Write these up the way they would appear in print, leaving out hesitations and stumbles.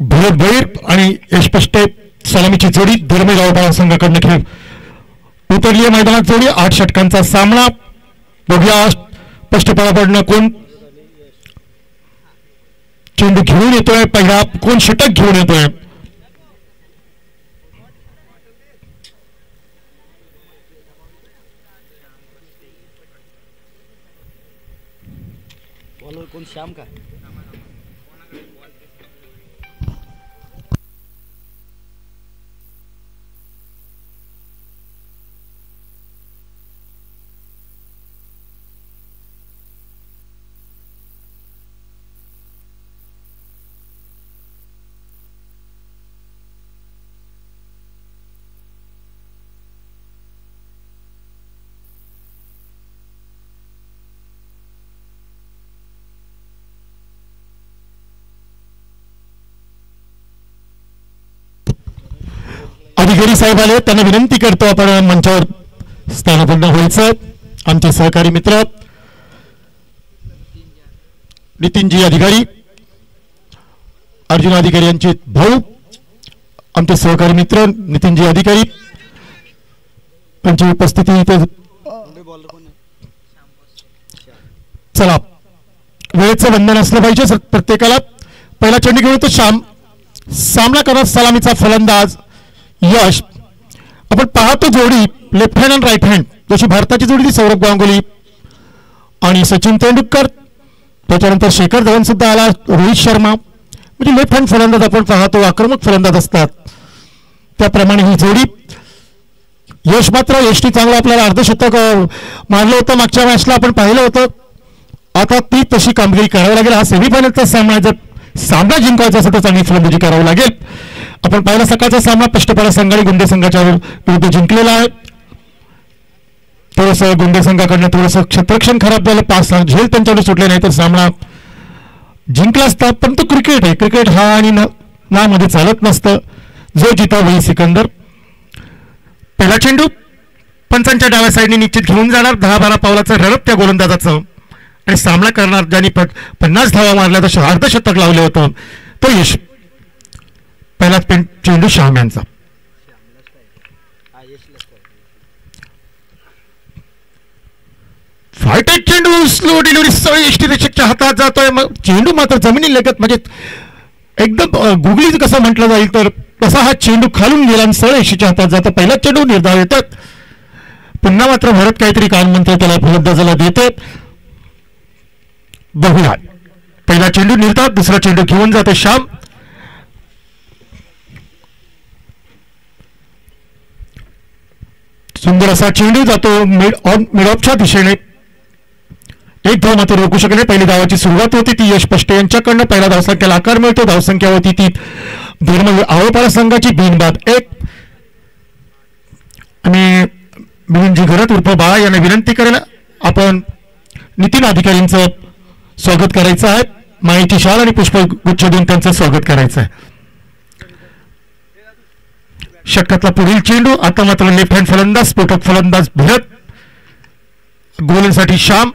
भरत भैर आणि यश पष्टे सलामीची जोडी धर्मेगाव संघाकडनं खेळ उतरली मैदानात जोडी 8 षटकांचा सामना बघूया स्पष्टपणाकडनं कोण चेंडू घेऊन येतोय पहिला कोण षटक घेऊन येतोय कोण श्याम का अधिकारी साहेब आले त्यांना विनंती करतो आपण मंचावर स्थानापन्न व्हायचं आमचे सहकारी मित्र नितीनजी अधिकारी अर्जुन अधिकारी यांचे भाऊ आमचे सहकारी मित्र नितीनजी अधिकारी त्यांची उपस्थिती इथे चला वेळेचं बंधन असलं पाहिजे प्रत्येकाला पहिला चेंडू घेऊन तो सामना करत सलामीचा फलंदाज यश आपण पाहतो जोडी लेफ्ट हँड आणि राईट हँड जशी भारताची जोडी ती सौरभ गांगुली आणि सचिन तेंडुलकर त्याच्यानंतर शेखर धवन सुद्धा आला रोहित शर्मा म्हणजे लेफ्ट हँड फलंदाज आपण पाहतो आक्रमक फलंदाज असतात त्याप्रमाणे ही जोडी यश मात्र यशनी चांगलं आपल्याला अर्धशतक मारलं होतं मागच्या मॅचला आपण पाहिलं होतं आता ती तशी कामगिरी करावी लागेल हा सेमीफायनलचा सामना जर सामना जिंकायचा असेल तर चांगली फलंदाजी करावी लागेल आपण पहिला सकाळचा सामना पष्टपाडा संघाने गुंडे संघाच्या विरुद्ध जिंकलेला आहे थोडंसं गुंडे संघाकडनं थोडंसं क्षेत्ररक्षण खराब झालं 5 झेल त्यांच्याकडे सुटले नाही तर सामना जिंकला असता पण तो क्रिकेट आहे क्रिकेट हा आणि ना मध्ये चालत नसतं जो जिता वही सिकंदर पहिला चेंडू पंचांच्या डाव्या साईडने निश्चित घेऊन जाणार 10-12 पावलाचं रडप त्या गोलंदाजाचं आणि सामना करणार ज्यांनी 50 धावा मारल्या तर अर्धशतक लावले होतं तो यश पहिला चेंडू श्याम यांचा फायटेक चेंडू स्लो डिलिव्हरी सगळी यष्टीरक्षकच्या हातात जातोय चेंडू मात्र जमिनी लगत म्हणजे एकदम गुगली कसं म्हटलं जाईल तर तसा हा चेंडू खालून गेला आणि सरळ यष्टीच्या हातात जातो पहिला चेंडू निर्धाव येतात पुन्हा मात्र भरत काहीतरी कान म्हणतो त्याला फलंदाजाला देतात बघूया पहिला चेंडू निर्धाव दुसरा चेंडू घेऊन जातो श्याम सुंदर असा चेंडू जातो मिड ऑफच्या दिशेने एक धाव मात्र रोखू शकले पहिली धावाची सुरुवात होती ती यश पष्टे यांच्याकडनं पहिला धावसंख्येला आकार मिळतो धावसंख्या होती ती आवळपाडा संघाची बिनबाद 1 आणि मिलिंदजी घरत उर्फ बाळा यांना विनंती करेल आपण नितीन अधिकारींचं स्वागत करायचं आहे माहिती शाल आणि पुष्पगुच्छ देऊन त्यांचं स्वागत करायचं आहे षटकातला पुढील चेंडू आता मात्र लेफ्ट हँड फलंदाज स्फोटक फलंदाज भरत गोलंदाजीसाठी श्याम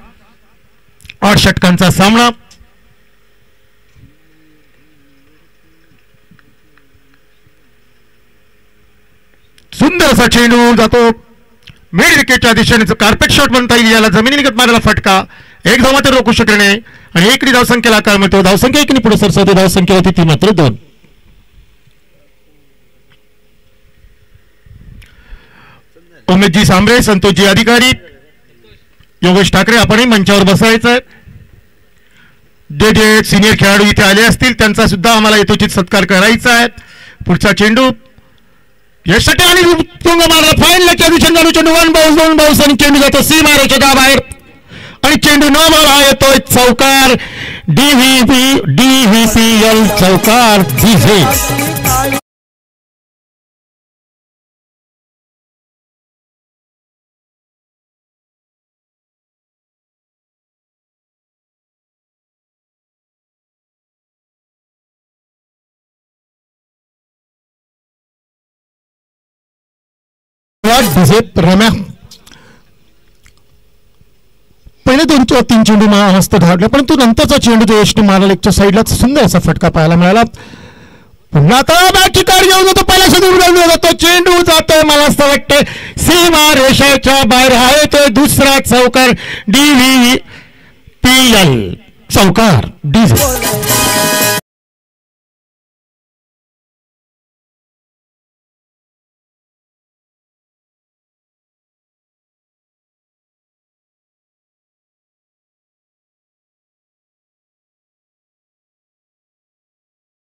8 षटकांचा सामना सुंदर असा चेंडू जातो मिड विकेटच्या दिशेने कार्पेट शॉट म्हणता येईल याला जमिनी निघत मारायला फटका एक धाव मात्र रोखू शकले नाही आणि एकडी धावसंख्येला आकार मिळतो धावसंख्या 1 पुढे सरसवते धावसंख्या होती ती मात्र 2 उमेशजी सांबरे संतोषजी अधिकारी योगेश ठाकरे आपणही मंचावर बसायचं जे जे सिनियर खेळाडू इथे आले असतील त्यांचा सुद्धा आम्हाला यथोचित सत्कार करायचा आहे पुढचा चेंडू यशसाठी आणि तुंग मारला फाईनच्या दिशेने चेंडू 1 बाउन्स 2 बाउन्स आणि चेंडू जातो सीमारेषेच्या बाहेर आणि चेंडू न मारा येतोय चौकार DVCL चौकार DJ रम्या पहिले 2-3 चेंडू मस्त धाडले परंतु नंतरचा चेंडू जो यशने मारला लेगच्या साईडला सुंदर असा फटका पाहायला मिळाला पुन्हा तो बॅटची कार घेऊन जातो, पहिला षटक जातो, चेंडू जातोय मला असं वाटतंय सीमा रेषेच्या बाहेर आहे तो दुसरा चौकार DVPL चौकार डीजे.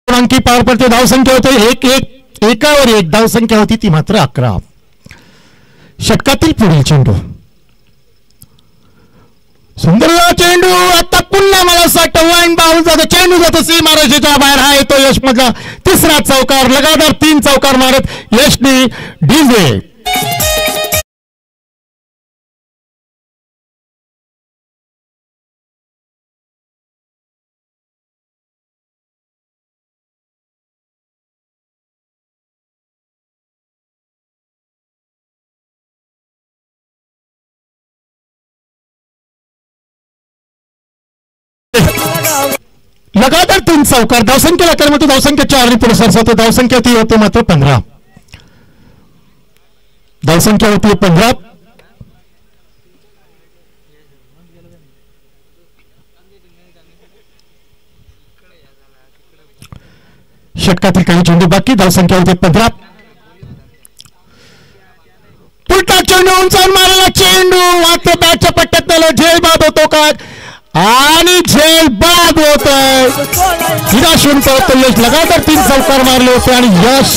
अंकी पार पडते. धावसंख्या होते 1-1, एकावर एक धावसंख्या होती ती मात्र 11. षटकातील पुढील चेंडू, सुंदर चेंडू, आता पुन्हा मला असं वाईन बाहून जातो, चेंडू जातो सीमारेषेच्या बाहेर. हा येतो यश मधला तिसरा चौकार, लगातार 3 चौकार मारत यशने डीजे. लगातार 3 चौकार, धावसंख्या आकार मध्ये धावसंख्या 4 पुरस्कार होते. धावसंख्या ती होते मात्र 15. धावसंख्या होती 15. षटकातील काही चेंडू बाकी, धावसंख्या होती 15. पुलटा चेंडू उंचावून मारलेला चेंडू मात्र बॅटच्या पट्ट्यात झेल बाद होतो का आणि झेल बाद होत आहे. निराशून पळतो यश, लगातार 3 चौकार मारले होते आणि यश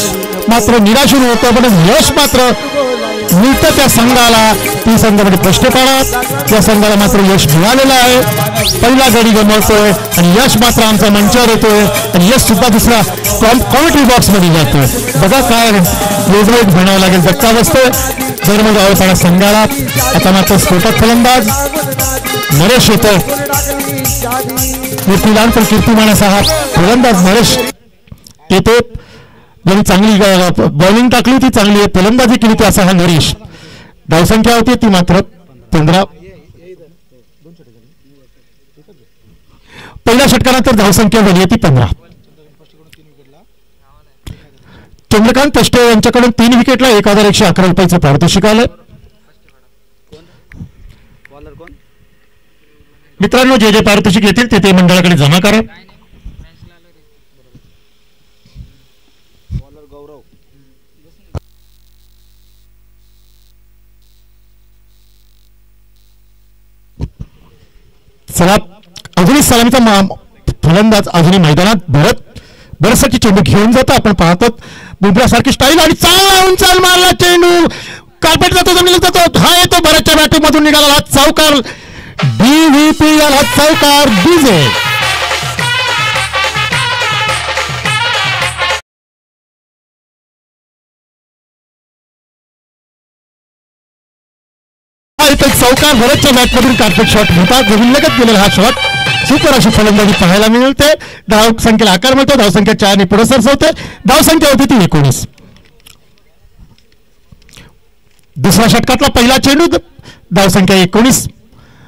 मात्र निराशून होतं, पण यश मात्र मिळतं त्या संघाला. ती संघामध्ये प्रश्न पाडा, त्या संघाला मात्र यश मिळालेलं आहे. पहिला गडी गमवतोय आणि यश मात्र आमचा मंचावर येतोय आणि यश सुद्धा दुसरा कॉमेंट्री बॉक्स मध्ये जातोय. बघा काय योजना म्हणावं लागेल, धक्का बसतोय धर्म गावपाडा संघाला. आता मात्र स्फोटक फलंदाज नरेश येतोय, कीर्तिमान पण कीर्तिमान असा हा फलंदाज नरेश येतो. ज्यांनी चांगली बॉलिंग टाकली होती, चांगली फलंदाजी केली होती असा हा नरेश. धावसंख्या होती ती मात्र 15. पहिल्या षटकानंतर धावसंख्या झाली होती 15. चंद्रकांत तष्टे यांच्याकडून 3 विकेटला 1111 रुपयाचं पारितोषिक आलं. मित्रांनो, जे जे पारितोषिक येतील ते मंडळाकडे जमा करा. चला, अजूनही सलामीचा फलंदाज अजूनही मैदानात बरसची चेंडू घेऊन जातो. आपण पाहतो बुमरासारखी स्टाईल आणि चांगला उंचाल मारला चेंडू, कार्पेट जातो, जमिनीला जातो, हा येतो भरतच्या बॅटिंगमधून निघाला हा चौकार DVPL, हा चौकार डीजे. चौकार भरतच्या बॅटमधून कार्पेट शॉट होता, लगत गेलेला हा शॉट. सुपर अशी फलंदाजी पाहायला मिळते. धावसंख्येला आकार मिळतो, धावसंख्या 4 ने पुढे सरसवते. धावसंख्या होती ती 19. दुसऱ्या षटकातला पहिला चेंडू, धावसंख्या 19.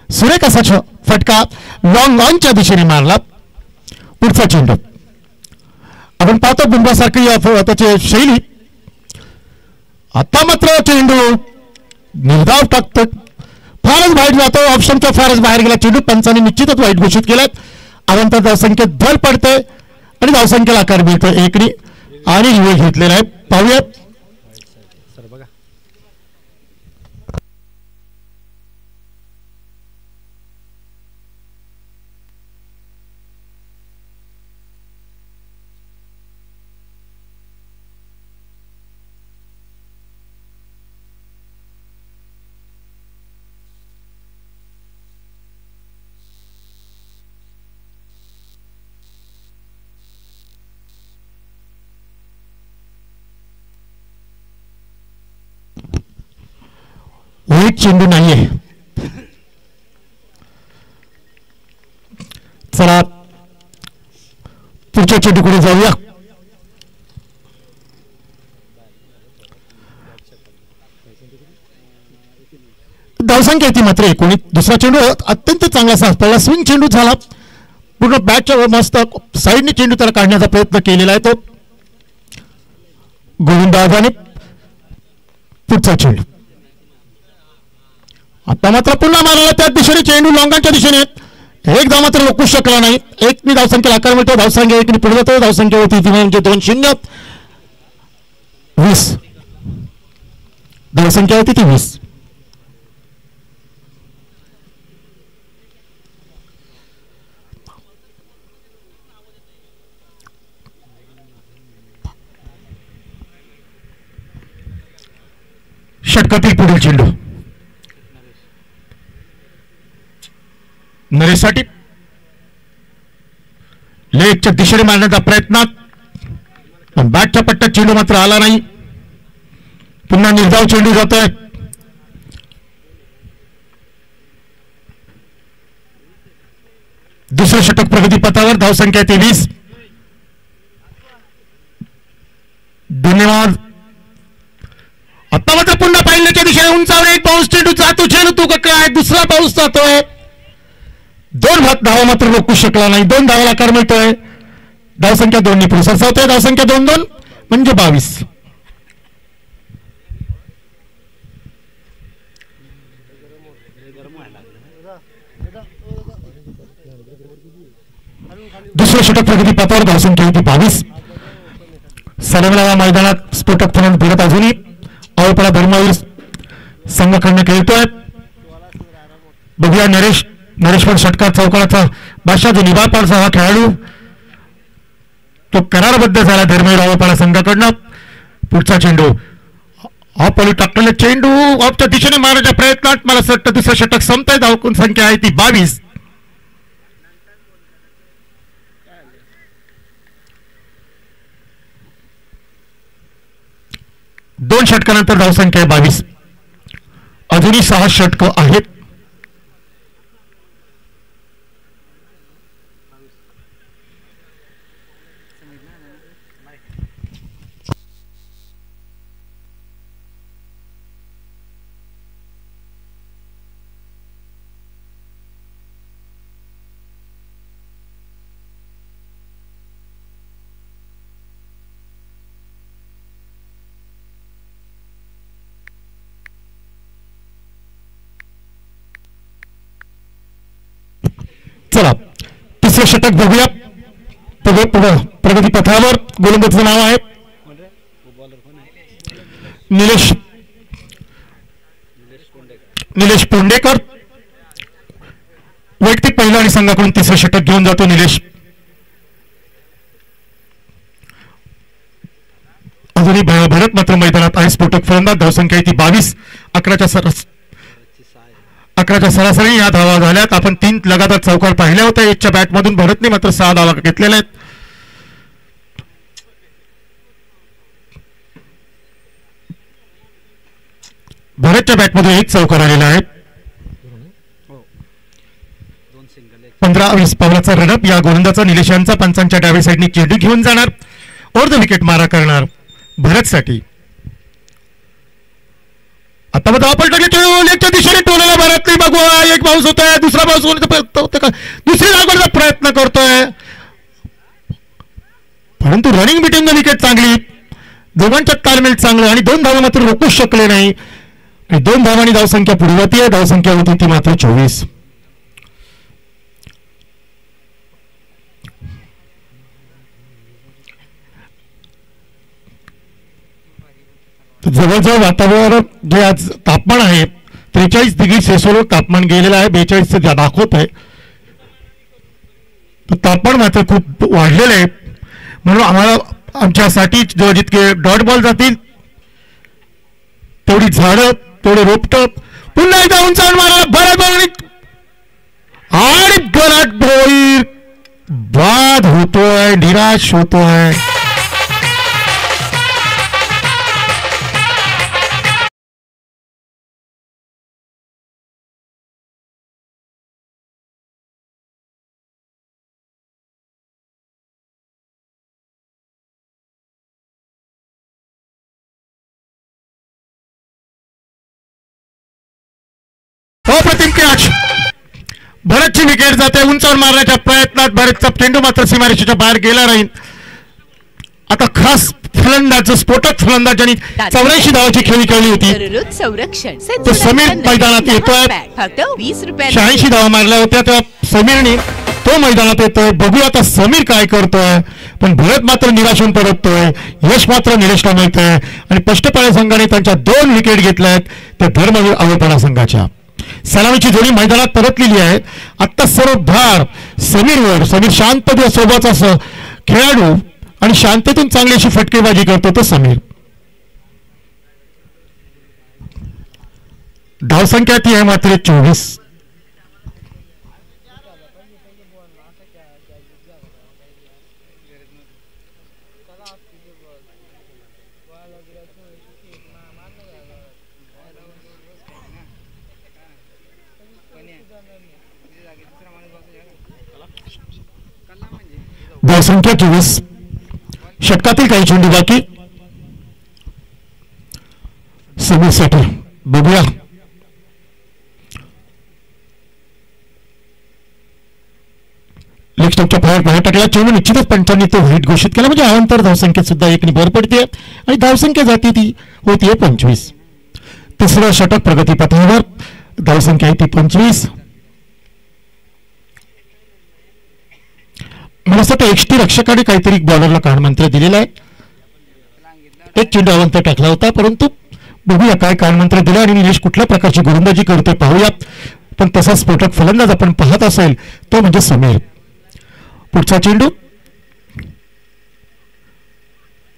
सुरेख असा फटका लॉंग ऑनच्या दिशेने मारला. पुढचा चेंडू आपण पाहतो बुमरासारखी त्याची शैली. आता मात्र चेंडू निर्धाव टाकतो, फारच बाहेर जातो, ऑप्शनच्या फारच बाहेर गेला चेंडू. पंचाने निश्चितच वाईट घोषित केलाय. अवंतर धावसंख्येत धर पडते आणि धावसंख्येला आकार मिळतो 1 ने आणि रिवे घेतलेला आहे. पाहूयात. वाईट चेंडू नाहीये. चला पुढच्या चेंडूकडे जाऊया. धावसंख्या ती मात्र 19. दुसरा चेंडू अत्यंत चांगला साथ पडला, स्विंग चेंडू झाला, पूर्ण बॅटच्या मस्त साईडने चेंडू त्याला काढण्याचा प्रयत्न केलेला आहे तो. गोविंदाजाने पुढचा चेंडू. आता मात्र पुन्हा मारायला त्याच दिशेने चेंडू लॉंगांच्या दिशेने. एक धाव मात्र रोखू शकला नाही. एकनी धावसंख्येला आकार मिळतो. धावसंख्या एकनी पुढे जातो. धावसंख्या होती ती म्हणजे 2-0. 20 धावसंख्या होती ती 20. षटकातील पुढील चेंडू नरेशसाठी. लेगच्या दिशेने मारण्याचा प्रयत्न पण बॅटच्या पट्ट्यात चेंडू मात्र आला नाही. पुन्हा निर्धाव चेंडू जातोय. दुसरं षटक प्रगतीपथावर. धावसंख्या 23. धन्यवाद. आता मात्र पुन्हा पाहिल्याच्या दिशेने उंचावर एक पाऊस चेंडू जातो. चेंडू तू काय दुसरा पाऊस जातोय. 2 धावा मात्र रोखू शकला नाही. 2 धावाला आकार मिळतोय. धावसंख्या 2 पुढे सरसावतोय. धावसंख्या 2-2 म्हणजे 22. दुसरं षटक प्रगतीपथावर. धावसंख्या होती 22. सलगला मैदानात स्फोटक फलंदाज भिडत अजूनही आवळपाडा धर्मवीर संघाकडनं खेळतोय. बघूया नरेश पण षटकार चौकाराचा बादशाह जो निभापाडचा हा खेळाडू तो करारबद्ध झाला धर्मवीर आवळपाडा संघाकडनं. पुढचा चेंडू ऑफ पलू टाकलेला चेंडू ऑफच्या दिशेने मारण्याच्या प्रयत्नात मला वाटतं दुसरं षटक संपतंय. धाव संख्या आहे ती 22. दोन षटकानंतर धावसंख्या 22. अजूनही 6 षटकं आहेत. चला तिसरं षटक बघूया. प्रगती पथावर गोलंदाजाचं नाव आहे निलेश पोंडेकर. वैयक्तिक पहिला आणि संघाकडून तिसरं षटक घेऊन जातो निलेश. अजूनही भरत मात्र मैदानात आहे. स्फोटक फलंदाज. धावसंख्या ती 22. 11च्या सरासरी या धावा झाल्यात. आपण 3 लगातार चौकार पाहिल्या होत्या. एकच्या बॅटमधून भरतने मात्र 6 धावा घेतलेल्या आहेत. भरतच्या बॅटमधून 1 चौकार आलेला आहे. 15-20 पावलाचा रनअप या गोलंदाजा निलेशांचा. पंचांच्या डाव्या साईडने चेंडू घेऊन जाणार. ओव्हर द विकेट मारा करणार भरतसाठी. आता मग आपण लेगच्या दिशेने टोलाला भरत नाही. बघू एक पाऊस होतोय. दुसरा पाऊस होण्याचा का दुसरी लागवडीचा प्रयत्न करतोय. परंतु रनिंग बिटिंग विकेट चांगली. दोघांच्या ताळमेळ चांगलं आणि 2 धावा मात्र रोखूच शकले नाही. 2 धावांनी धावसंख्या पुढे जाते. धावसंख्या होती ती मात्र 24. जवळजवळ वातावरण जे आज तापमान आहे 43 डिग्री सेल्सिअस तापमान गेलेलं आहे. 42 दाखवत आहे. तापमान मात्र खूप वाढलेलं आहे. म्हणून आम्हाला आमच्यासाठी जितके डॉट बॉल जातील तेवढी झाडं तेवढे रोपटं पुन्हा एकदा उंचावून मारा बरोबर आणि गलाट बोल बाद होतोय. निराश होतोय. अप्रतिम कॅच. भरतची विकेट जाते. उंचावर मारण्याच्या प्रयत्नात भरतचा चेंडू मात्र सीमारेषेच्या बाहेर गेला नाही. आता खास फलंदाज स्फोटक फलंदाजांनी 84 धावाची खेळी खेळली होती. संरक्षण तो समीर मैदानात येतोय. फक्त 20 रुपये 86 धावा मारल्या होत्या तेव्हा समीरने तो मैदानात येतोय. बघूया आता समीर काय करतोय. पण भरत मात्र निराश होऊन परततोय. यश मात्र निलेशला मिळतंय आणि पष्टपाळे संघाने त्यांच्या 2 विकेट घेतल्यात त्या धर्मवीर आवळपाडा संघाच्या. सलामीची जोडी मैदानात परतलेली आहे. आता सर्व भार समीरवर. समीर शांत सोबतचा खेळाडू आणि शांततेतून चांगली अशी फटकेबाजी करतो तो समीर. धावसंख्या ती आहे मात्र 24. धावसंख्या 24. षटकातील काही चेंडू बाकी. समीरसाठी बघूया. लेग स्टंपच्या पायावर बाहेर टाकला चेंडू. निश्चितच पंचांनी तो हिट घोषित केला म्हणजे अवांतर धावसंख्येत सुद्धा एकने भर पडते आणि धावसंख्या जाती ती होतीये 25. तिसरं षटक प्रगतीपथावर. धावसंख्या आहे ती 25. मला असं वाटतं एक्सटी रक्षकाने काहीतरी बॉलरला कानमंत्र दिलेला आहे. एक चेंडू अवंतर टाकला होता परंतु बघूया काय कानमंत्र दिला आणि निलेश कुठल्या प्रकारची गोलंदाजी करतोय पाहूयात. पण तसा स्फोटक फलंदाज आपण पाहत असेल तो म्हणजे समीर. पुढचा चेंडू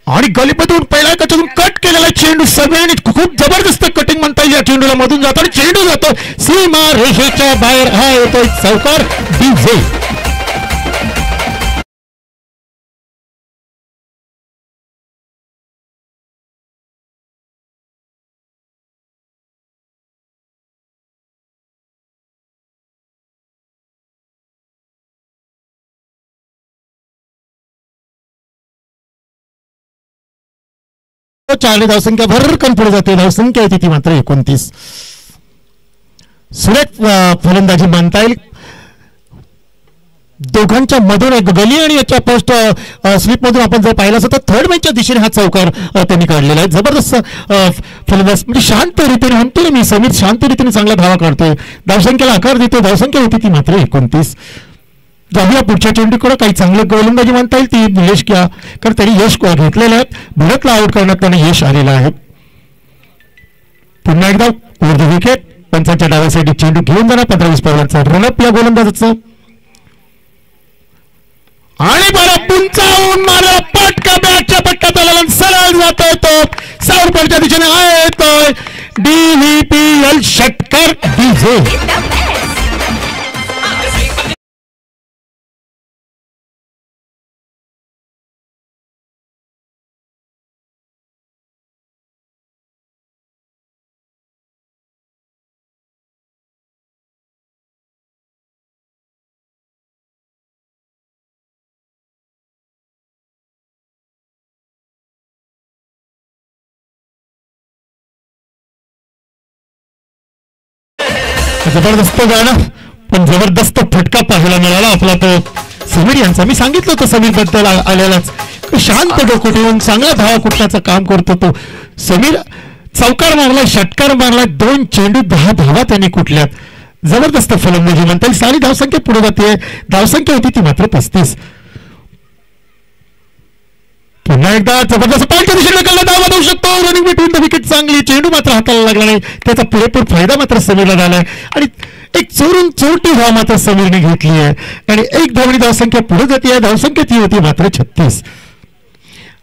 आणि गलीमधून पहिला त्याच्यातून कट केलेला चेंडू. समीरने खूप जबरदस्त कटिंग म्हणता येईल या चेंडूला. मधून जातो आणि चेंडू जातो सीमा रेषेच्या बाहेर. हा येतोय चौकार डीजे. चार धावसंख्या भरकन पुढे जाते. धावसंख्या आहे ती मात्र 29. सुरेख फलंदाजी मानता येईल. दोघांच्या मधून एक गली आणि याच्या पोस्ट स्लिप मधून आपण जर पाहिलं असं तर थर्ड मॅचच्या दिशेने हा चौकार त्यांनी काढलेला आहे. जबरदस्त फलंदाज म्हणजे शांत रीतीने म्हणतो ना मी. समीर शांत रीतीने चांगला धावा काढतोय. धावसंख्येला आकार देतो. धावसंख्या होती ती मात्र 29. जाऊया पुढच्या चेंडूकडे. काही चांगलं गोलंदाजी म्हणता येईल ती निलेश घ्या कारण त्यांनी यश घेतलेलं आहे. भरतला आउट करण्यात त्यांना यश आलेलं आहे. पुन्हा एकदा ओव्हर द विकेट. पंचांच्या डाव्यासाठी चेंडू घेऊन जाणार 15-20 पावलांचा रनअप या गोलंदाजाचं आणि बरं पुंचावून मारला पटका. बॅटच्या पट्ट्यात आला सरळ जातोय तो सावरपडच्या दिशेने येतोय DVPL षटकार डीजे. जबरदस्त गाणं पण जबरदस्त फटका पाहायला मिळाला आपला तो समीर यांचा. मी सांगितलं होतं समीर बद्दल आलेलाच. शांत डोकं ठेवून चांगला धावा कुठल्याचा काम करतो तो समीर. चौकार मारला, षटकार मारला, 2 चेंडू 10 धावा त्यांनी कुठल्यात. जबरदस्त फलंदाजी म्हणता येईल. सारी धावसंख्या पुढे जाते. धावसंख्या होती ती मात्र 35. पुन्हा एकदा जबरदस्त पालच्या दिशेने कल्ला धावा देऊ शकतो. रनिंग बिटवीन द विकेट चांगली. चेंडू मात्र हाताला लागला नाही. त्याचा पुरेपूर फायदा मात्र समीरला झालाय आणि एक चोरून चोरटी धाव मात्र समीरने घेतली आहे आणि 1 धावणी धावसंख्या पुढे जाते. धावसंख्या ती होती मात्र 36.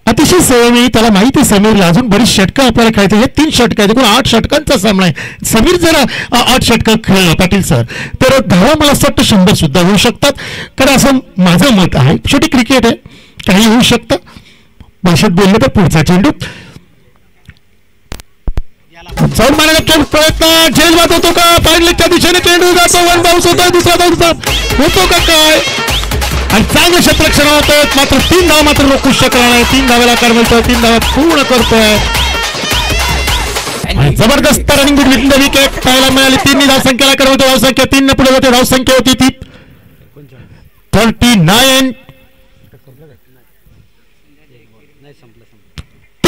अतिशय संयमी. त्याला माहिती आहे समीरला अजून बरीच षटकं आपल्याला खेळायचं. हे 3 षटकं आहेत. 8 षटकांचा सामना आहे. समीर जर 8 षटकं खेळला पाटील सर तर धावा मला असं वाटतं 100 सुद्धा होऊ शकतात. कारण असं माझं मत आहे. शेवटी क्रिकेट आहे काही होऊ शकतं. भाषेत बोलले तर पुढचा चेंडू जाऊन मारण्याचा प्रयत्न झेल बात होतो का. पाडलेच्या दिशेने चेंडू जातो. 1 बाउन्स होतोय. दुसरा बाउन्स होतो का काय आणि चांगलं क्षेत्ररक्षण होतोय. मात्र 3 धावा मात्र रोखू शकला नाही. 3 धाव्याला आकार मिळतोय. 3 धावा पूर्ण करतोय. जबरदस्त रनिंग बिटवीन द विकेट पाहायला मिळाली. 3 धावसंख्येला आकार होतो. धावसंख्या 3 पुढे होते. धावसंख्या होती ती 39.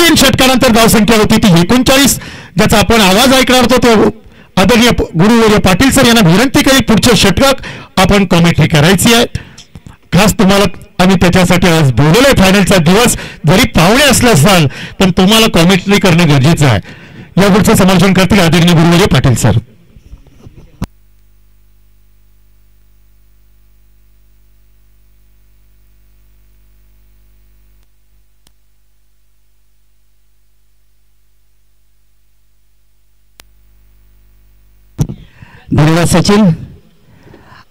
तीन षटकानंतर धावसंख्या होती ती 39. ज्याचा आपण आवाज ऐकणार होतो तो आदरणीय गुरुवर्य पाटील सर यांना विनंती केली पुढचे षटक आपण कॉमेंट्री करायची आहे. खास तुम्हाला आम्ही त्याच्यासाठी आज बोलवलंय. फायनलचा दिवस जरी पाहुणे असले असाल पण तुम्हाला कॉमेंट्री करणं गरजेचं आहे. या पुढचं समालोचन करतील आदरणीय गुरुवर्य पाटील सर. धन्यवाद सचिन.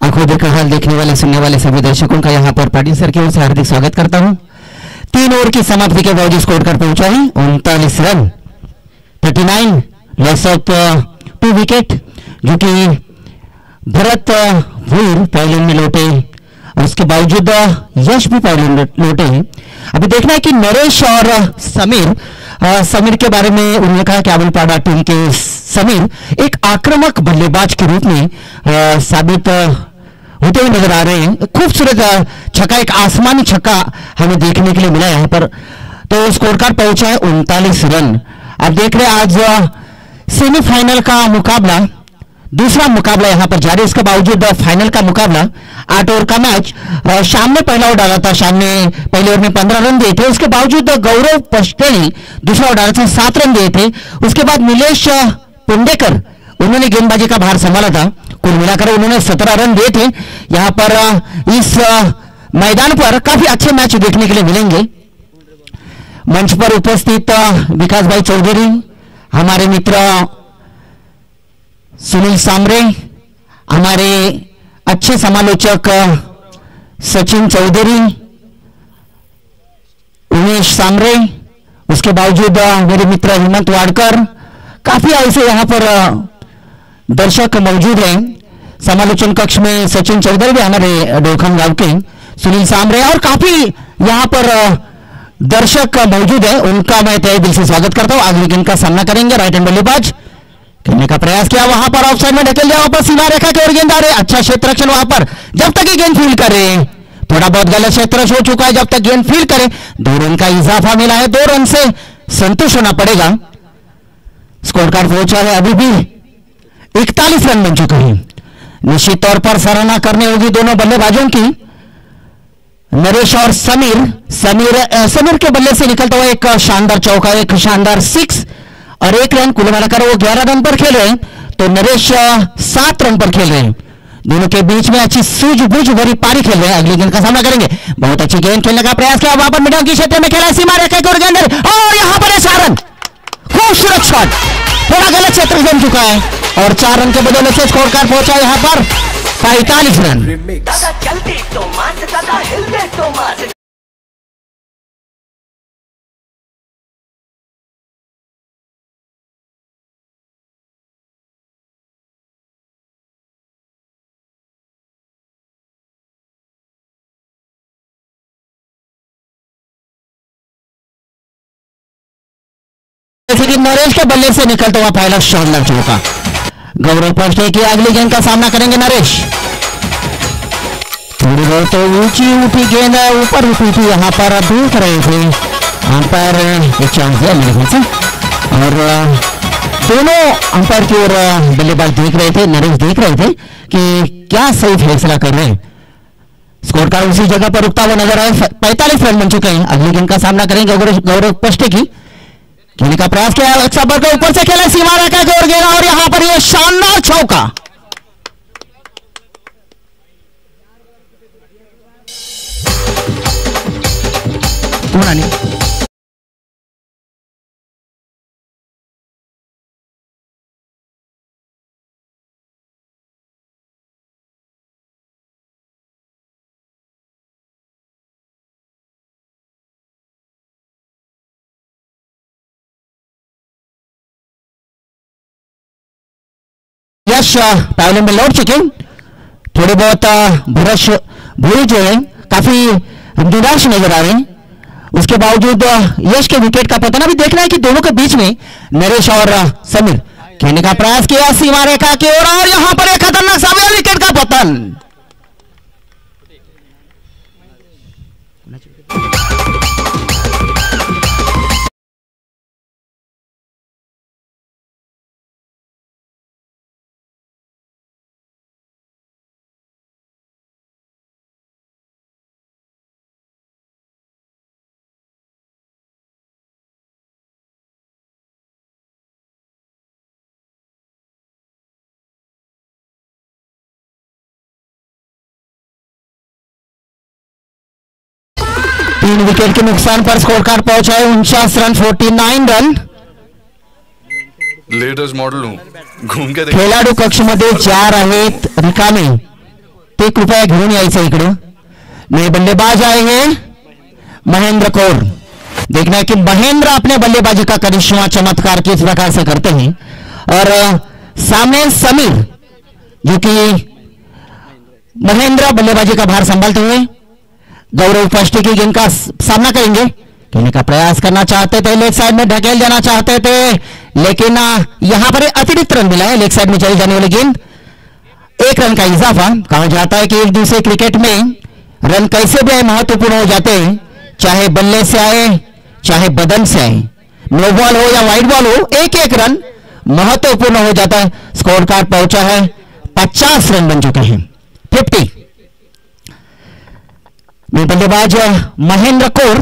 आंखों देखा हाल देखने वाले सुनने वाले सभी दर्शकों का यहाँ पर पाटिल सर की ओर से हार्दिक स्वागत करता हूँ. 3 ओवर की समाप्ति के बावजूद स्कोर कर पहुंचा है 39 रन, 39, लॉस ऑफ 2 विकेट, जो कि भरत वीर पहले में लौटे और उसके बावजूद यश भी पहले लौटे हैं. अभी देखना है कि नरेश और समीर के बारे में उन्होंने कहा कि आवलपाड़ा टीम के समीर एक आक्रामक बल्लेबाज के रूप में साबित होते हुए नजर आ रहे हैं. खूबसूरत छक्का, एक आसमानी छक्का हमें देखने के लिए मिला यहाँ पर. तो स्कोर कार्ड पहुंचा है 39 रन. अब देख रहे हैं आज सेमीफाइनल का मुकाबला, दूसरा मुकाबला यहाँ पर जारी. इसके बावजूद फाइनल का मुकाबला 8 ओवर का मैच. शाम ने पहला ओवर डाला था, शाम ने पहले ओवर में 15 रन दिए थे. उसके बावजूद गौरव पष्टे ने दूसरा ओवर डाला था, 7 रन दिए थे. उसके बाद नीलेश पुंडेकर उन्होंने गेंदबाजी का भार संभाला था. कुल मिलाकर उन्होंने 17 रन दिए थे. यहां पर इस मैदान पर काफी अच्छे मैच देखने के लिए मिलेंगे. मंच पर उपस्थित विकास भाई चौधरी, हमारे मित्र सुनील सांबरे, हमारे अच्छे समालोचक सचिन चौधरी, उमेश सांबरे, उसके बावजूद मेरे मित्र हेमंत वाडकर, काफी ऐसे यहां पर दर्शक मौजूद हैं. समालोचन कक्ष में सचिन चौधरी भी हमारे डोखम गांव के, सुनील सांबरे और काफी यहां पर दर्शक मौजूद है. उनका मैं तहे दिल से स्वागत करता हूं. अगली गेंद का सामना करेंगे राइट हैंड बल्लेबाज. खेलने का प्रयास किया, वहां पर ऑफ साइड में ढकेल दिया, वापस सीमा रेखा की ओर गेंद आ रही है. अच्छा क्षेत्र रक्षण वहां पर, जब तक ये गेंद फील्ड करे. थोड़ा बहुत गलत क्षेत्र हो चुका है, जब तक गेंद फील्ड करे 2 रन का इजाफा मिला है. 2 रन से संतुष्ट होना पड़ेगा. स्कोर कार्ड पहुंचा है अभी भी 41 रन बन चुके हैं. निश्चित तौर पर सराहना करनी होगी दोनों बल्लेबाजों की, नरेश और समीर के बल्ले से निकलता हुआ एक शानदार चौका, एक शानदार 6 और 1 रन. कुल मिलाकर वो 11 रन पर खेल रहे हैं, तो नरेश 7 रन पर खेल रहे हैं. दोनों के बीच में अच्छी सूझबूझ भरी पारी खेल रहे हैं. अगली गेंद का सामना करेंगे. बहुत अच्छी गेंद खेलने का प्रयास किया, वहां पर मिडल की क्षेत्र में खेला, सीमा रेखा की ओर गेंद और यहां पर 4 रन. खूबसूरत शॉट, थोड़ा गलत क्षेत्र जम चुका है और 4 रन के बदले से स्कोर कार्ड पहुंचा यहां पर 45 रन. जैसे कि नरेश के बल्ले से निकलता हुआ पहला शॉट लग चुका. गौरव पष्टे की अगली गेंद का सामना करेंगे नरेश. थोड़ी बहुत तो ऊंची उठी गेंद ऊपर उठी थी, यहाँ पर देख रहे थे अंपायर एक चांस दिया मेरे ख्याल से, और दोनों अंपायर की ओर बल्लेबाज देख रहे थे, नरेश देख रहे थे कि क्या सही फैसला कर रहे हैं. स्कोर कार्ड उसी जगह पर रुकता हुआ नजर आए. 45 रन बन चुके हैं. अगली गेंद का सामना करेंगे गौरव पष्टे की. खेलने का प्रयास किया, एक सबर को ऊपर से खेला, सीमा रेखा की ओर गया और यहां पर यह शानदार चौका. यश पहले में लौट चुके. थोड़े बहुत भूरी जो है काफी निराश नजर आ रहे हैं. उसके बावजूद यश के विकेट का पतन. अभी देखना है कि दोनों के बीच में नरेश और समीर खेलने का प्रयास किया, सीमा रेखा की ओर और यहां पर एक खतरनाक सा विकेट का पतन. 3 विकेट के नुकसान पर स्कोर कार्ड पहुंचा है 49 रन 49 रन. लेटेस्ट मॉडेल घूम के खेळाडू कक्षमध्ये 4 आहेत रिकामे, ते कृपया घेऊन यायचं इकडे. नए बल्लेबाज आए हैं महेंद्र कौर. देखना है कि महेंद्र अपने बल्लेबाजी का करिश्मा चमत्कार किस प्रकार से करते हैं. और सामने समीर जो कि महेंद्र बल्लेबाजी का भार संभालते हुए गौरव फर्स्ट की गेंद का सामना करेंगे. खेलने का प्रयास करना चाहते थे, लेग साइड में ढकेल देना चाहते थे, लेकिन यहां पर अतिरिक्त रन मिला है. लेग साइड में चली जाने वाली गेंद, 1 रन का इजाफा. कहा जाता है कि एक दूसरे क्रिकेट में रन कैसे भी महत्वपूर्ण हो जाते हैं, चाहे बल्ले से आए चाहे बदन से आए, नो बॉल हो या वाइड बॉल हो, एक एक रन महत्वपूर्ण हो जाता है. स्कोर कार्ड पहुंचा है 50 रन बन चुके हैं 50. बल्लेबाज महेंद्र कौर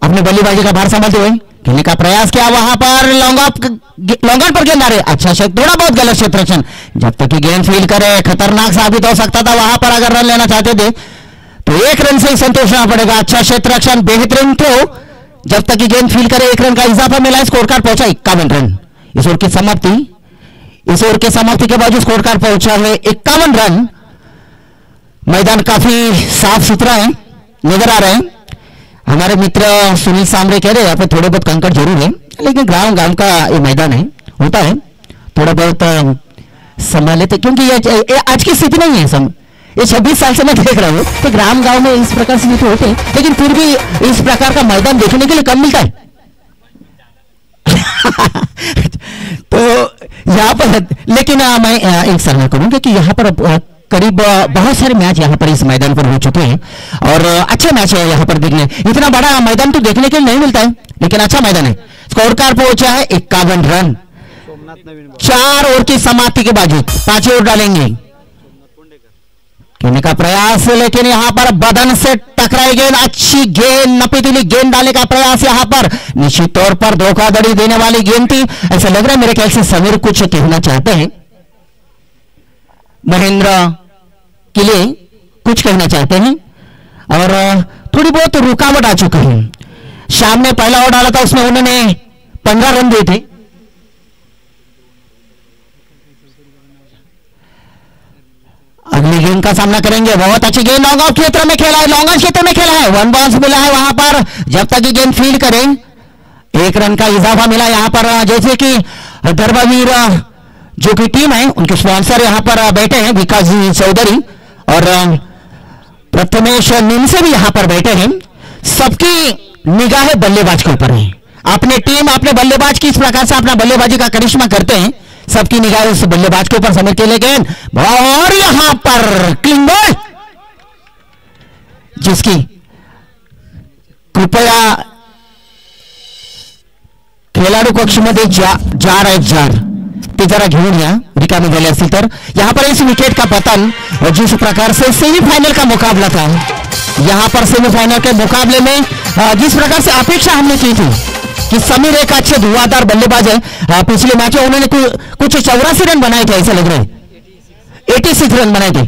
अपने बल्लेबाजी का भार संभालते हुए खेलने का प्रयास किया. वहां पर लॉन्ग ऑन पर गेंद आ रहे, अच्छा क्षेत्र, थोड़ा बहुत गलत क्षेत्र. जब तक कि गेंद फील्ड करे खतरनाक साबित हो सकता था. वहां पर अगर रन लेना चाहते थे तो 1 रन से ही संतोष होना पड़ेगा. अच्छा क्षेत्र रक्षण, बेहतरीन थ्रो. जब तक कि गेंद फील्ड करे 1 रन का इजाफा मिला है. स्कोर कार्ड पहुंचा 51 रन. इस ओवर की समाप्ति के बाद स्कोर कार्ड पहुंचा है 51 रन. मैदान काफी साफ सुथरा है, नजर आ रहे हैं. हमारे मित्र सुनील सांबरे कह रहे हैं यहाँ पे थोड़े बहुत कंकड़ जरूर है, लेकिन गांव का ये मैदान है, होता है थोड़ा बहुत संभाल लेते, क्योंकि ये आज की स्थिति नहीं है. ये 26 साल से मैं देख रहा हूँ तो गांव में इस प्रकार से होते हैं, लेकिन फिर भी इस प्रकार का मैदान देखने के लिए कम मिलता है. तो यहाँ पर लेकिन मैं एक सलाह करूंगा कि यहाँ पर करीब बहुत सारे मैच यहाँ पर इस मैदान पर हो चुके हैं और अच्छे मैच है यहाँ पर देखने. इतना बड़ा मैदान तो देखने के लिए नहीं मिलता है, लेकिन अच्छा मैदान है. स्कोर कार्ड पहुंचा है 51 रन. 4 ओवर की समाप्ति के बावजूद 5 ओवर डालेंगे. खेलने का प्रयास, लेकिन यहाँ पर बदन से टकराई गेंद, अच्छी गेंद, नपीतुली गेंद डालने का प्रयास. यहाँ पर निश्चित तौर पर धोखाधड़ी देने वाली गेंद थी. ऐसा लग रहा है मेरे ख्याल से समीर कुछ कहना चाहते हैं, महेंद्र के लिए कुछ कहना चाहते हैं और थोड़ी बहुत रुकावट आ चुकी है. शाम ने पहला ओवर डाला था, उसमें उन्होंने 15 रन दिए थे. अगली गेंद का सामना करेंगे. बहुत अच्छी गेंद लॉन्ग ऑफ क्षेत्र में खेला है, लॉन्ग ऑफ क्षेत्र में खेला है. 1 बाउंस मिला है वहां पर. जब तक गेंद फील्ड करें 1 रन का इजाफा मिला यहाँ पर. जैसे कि धर्मवीर जो कि टीम है उनके स्पॉन्सर यहाँ पर बैठे हैं, विकास जी चौधरी और प्रथमेश निमसे भी यहाँ पर बैठे हैं. सबकी निगाहें बल्लेबाज के ऊपर है. अपने टीम अपने बल्लेबाज किस प्रकार से अपना बल्लेबाजी का करिश्मा करते हैं, सबकी निगाहें उस बल्लेबाज के ऊपर समय के लिए गेंद. और यहां पर क्लीन बॉल, जिसकी कृपया खेळाडू कक्षमध्ये जार आहेत, जार ते जरा घेऊन या रिकामी झाले असतील तर. यहां पर इस विकेट का पतन जिस प्रकार से सेमीफाइनल का मुकाबला था, यहां पर सेमीफाइनल के मुकाबले में जिस प्रकार से अपेक्षा हमने की थी कि समीर एक अच्छे धुआंधार बल्लेबाज है. पिछले मैच में उन्होंने कुछ 84 रन बनाए थे, ऐसा लग रहा है 86 रन बनाए थे.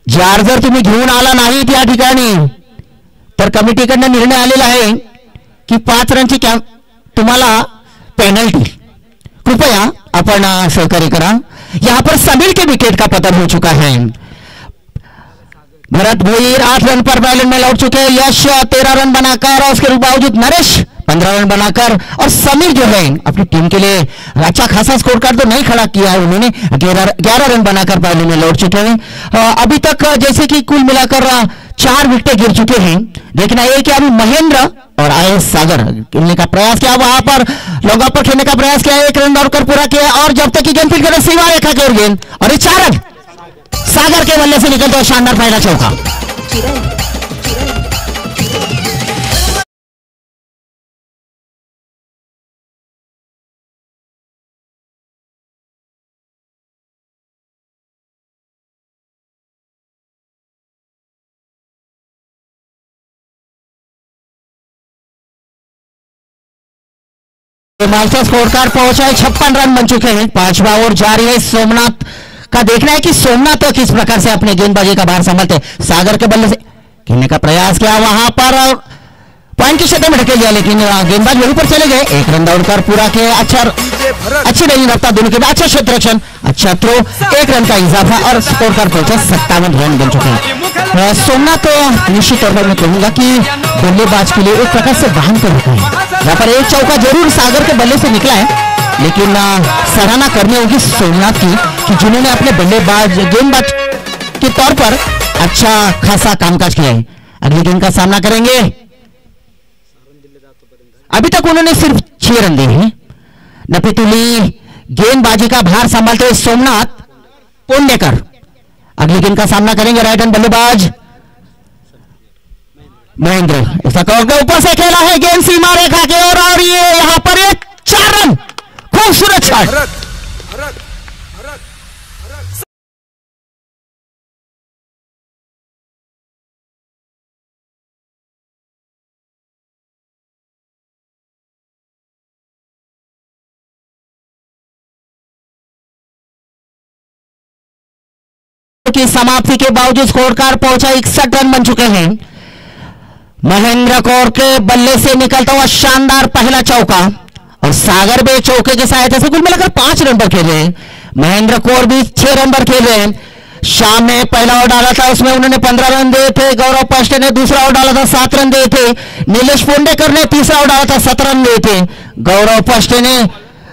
जार जर तुम्ही घेऊन आला नाही त्या ठिकाणी तर कमिटीकडनं निर्णय आलेला आहे की 5 रनची तुम्हाला पेनल्टी. कृपया अपन सहकार्य करा. यहां पर समीर के विकेट का पतन हो चुका है. भरत भोईर 8 रन पर बैलेंस में लौट चुके हैं. यश 13 रन बनाकर और उसके बावजूद नरेश 15 रन बनाकर, और समीर जो है अपनी टीम के लिए अच्छा खासा स्कोर कार्ड तो नहीं खड़ा किया है उन्होंने. 11 रन बनाकर बैलेंस में लौट चुके हैं. अभी तक जैसे कि कुल मिलाकर 4 विकेटें गिर चुके हैं. देखना यह कि अभी महेंद्र और आयस सागर खेलने का प्रयास किया, वहां पर लॉन्ग ऑफ पर खेलने का प्रयास किया, 1 रन दौड़कर पूरा किया और जब तक की गेंद फील्ड करे सिवा रेखा की ओर गेंद और ये 4 रन सागर के बल्ले से निकलता है. शानदार पहला चौका. मास्टर स्कोर कार्ड पहुंचा है 56 रन बन चुके हैं. 5वां ओवर जारी है. सोमनाथ का देखना है कि सोमनाथ तो किस प्रकार से अपने गेंदबाजी का भार संभालते हैं. सागर के बल्ले से खेलने का प्रयास किया वहां पर पॉइंट के क्षेत्र में ढकेल दिया, लेकिन गेंदबाज वहीं पर चले गए। एक रन दौड़कर पूरा के अच्छी रनिंग रफ्ता दोनों के अच्छा क्षेत्र रक्षण, अच्छा थ्रो, 1 रन का इजाफा और स्कोर कार्ड पहुंचा 57 रन बन चुके हैं। सोमनाथ तो निश्चित तौर पर मैं कहूंगा कि बल्लेबाज के लिए एक प्रकार से वाहन पर रखा है। यहाँ पर एक चौका जरूर सागर के बल्ले से निकला है, लेकिन सराहना करनी होगी सोमनाथ की कि जिन्होंने अपने बल्लेबाज गेंदबाज के तौर पर अच्छा खासा कामकाज किया है। अगली गेंद का सामना करेंगे। अभी तक उन्होंने सिर्फ 6 रन दिए हैं। नपीतुली गेंदबाजी का भार संभालते हुए सोमनाथ पोंडेकर अगली गेंद का सामना करेंगे। राइट हैंड बल्लेबाज महेंद्र ऐसा कहोगे ऊपर से खेला है गेंद सीमा रेखा के और ये यहां पर एक 4 रन, खूबसूरत शॉट। की समाप्ति के बावजूद स्कोर कार्ड पहुंचा 61 रन बन चुके हैं। महेंद्र कौर के बल्ले से निकलता हुआ शानदार पहला चौका और सागर बे चौके की सहायता से कुल मिलाकर 5 रन पर खेल रहे हैं। महेंद्र कौर भी 6 रन पर खेल रहे हैं। शाम ने पहला ओवर डाला था, उसमें उन्होंने 15 रन दिए थे। गौरव पष्टे ने दूसरा ओवर डाला था, 7 रन दिए थे। नीलेश पोंडेकर ने तीसरा ओवर डाला था, 17 रन दिए थे। गौरव पष्टे ने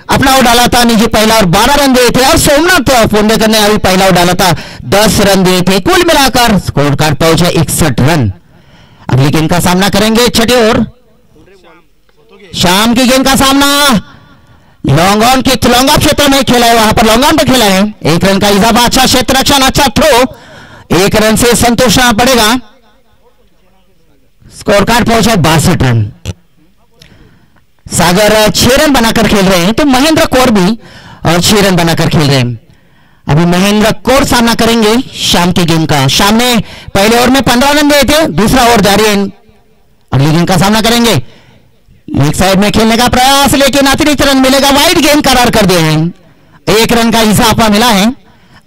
अपना ओवर डाला था निजी पहला और 12 रन दिए थे और सोमनाथ पोंडेकर ने अभी पहला ओवर डाला था, 10 रन दिए थे। कुल मिलाकर स्कोर कार्ड पहुंचा 61 रन। अगली गेंद का सामना करेंगे छठी ओवर। शाम की गेंद का सामना लॉन्ग ऑन के लॉन्ग ऑफ क्षेत्र में खेला है, वहां पर लॉन्ग ऑन पर खेला है। 1 रन का इजाफा, अच्छा क्षेत्र रक्षण, अच्छा थ्रो, 1 रन से संतोष होना पड़ेगा। स्कोर कार्ड पहुंचा 62 रन। सागर 6 रन बनाकर खेल रहे हैं तो महेंद्र कौर भी और 6 रन बनाकर खेल रहे हैं। अभी महेंद्र कौर सामना करेंगे शाम की गेंद का। शाम ने पहले ओवर में 15 रन दिए थे, दूसरा ओवर जारी है। अगली गेंद का सामना करेंगे। एक साइड में खेलने का प्रयास, लेकिन अतिरिक्त रन मिलेगा, वाइड गेंद करार कर दिए हैं। 1 रन का इजाफा मिला है।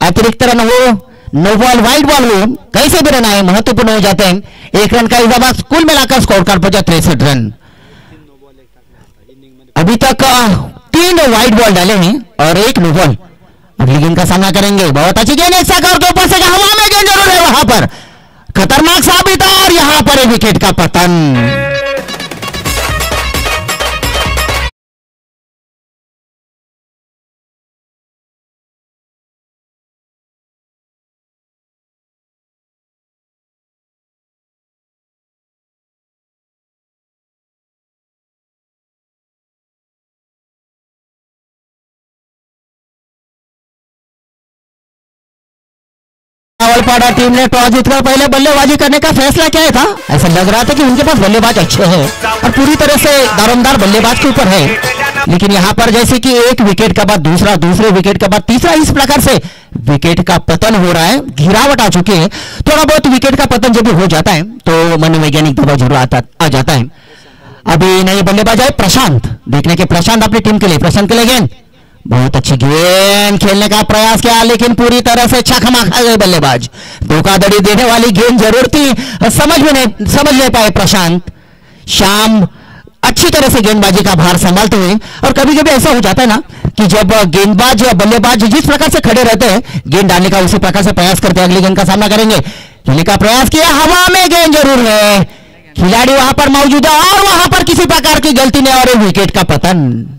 अतिरिक्त रन हो, नो बॉल वाइड बॉल हो, कैसे भी रन आए महत्वपूर्ण हो जाते हैं। 1 रन का इजाफा, कुल मिलाकर स्कोर कार्ड पहुंचा 63 रन। अभी तक 3 वाइड बॉल डाले हैं और 1 नो बॉल। अगली गेंद का सामना करेंगे। बहुत अच्छी गेंद, एक सागर के ऊपर से हवा में गेंद जरूर है, वहां पर खतरनाक साबित है और यहां पर एक विकेट का पतन। रावलपाड़ा टीम ने टॉस जीतकर पहले बल्लेबाजी करने का फैसला किया था। ऐसा लग रहा था कि उनके पास बल्लेबाज अच्छे हैं और पूरी तरह से दारोमदार बल्लेबाज के ऊपर है, लेकिन यहां पर जैसे कि एक विकेट के बाद दूसरा, दूसरे विकेट के बाद तीसरा, इस प्रकार से विकेट का पतन हो रहा है। गिरावट आ चुकी है। थोड़ा बहुत विकेट का पतन जब भी हो जाता है तो मनोवैज्ञानिक दबाव जरूर आ जाता है। अभी नए बल्लेबाज आए प्रशांत, देखने के प्रशांत अपनी टीम के लिए, प्रशांत के लिए गेंद, बहुत अच्छी गेंद खेलने का प्रयास किया, लेकिन पूरी तरह से छकमा खा गए बल्लेबाज। धोखाधड़ी देने वाली गेंद जरूर थी, समझ नहीं पाए प्रशांत। शाम अच्छी तरह से गेंदबाजी का भार संभालते हुए, और कभी कभी ऐसा हो जाता है ना कि जब गेंदबाज या बल्लेबाज जिस प्रकार से खड़े रहते हैं गेंद डालने का उसी प्रकार से प्रयास करते हैं। अगली गेंद का सामना करेंगे। खेलने का प्रयास किया, हवा में गेंद जरूर है, खिलाड़ी वहां पर मौजूद है और वहां पर किसी प्रकार की गलती नहीं और विकेट का पतन।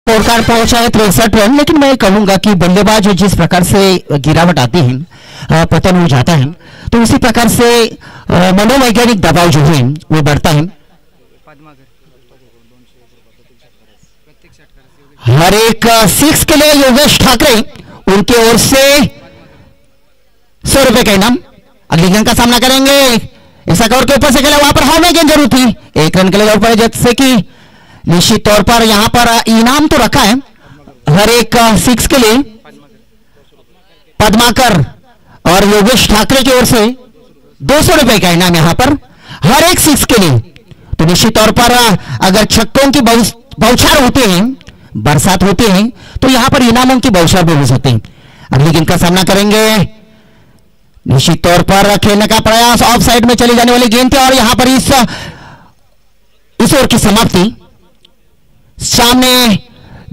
स्कोर कार्ड पहुंचा है 63 रन, लेकिन मैं कहूंगा कि बल्लेबाज जिस प्रकार से गिरावट आती है, पतन हो जाता है, तो उसी प्रकार से मनोवैज्ञानिक दबाव जो है वो बढ़ता है। हर एक 6 के लिए योगेश ठाकरे, उनकी ओर से 100 रुपए का इनाम। अगली गेंद का सामना करेंगे, ऐसा कवर के ऊपर से खेला, वहां पर हाव में गेंद जरूर थी, 1 रन के लिए ऊपर, जैसे कि निश्चित तौर पर यहां पर इनाम तो रखा है हर एक 6 के लिए। पद्माकर और योगेश ठाकरे की ओर से 200 रुपए का इनाम यहां पर हर एक 6 के लिए। तो निश्चित तौर पर अगर छक्कों की बौछार होते हैं, बरसात होती है, तो यहां पर इनामों की बौछार भी हो सकती है। अगली गेंद का सामना करेंगे, निश्चित तौर पर खेलने का प्रयास, ऑफ साइड में चली जाने वाली गेंद थी और यहां पर इस ओवर की समाप्ति। सामने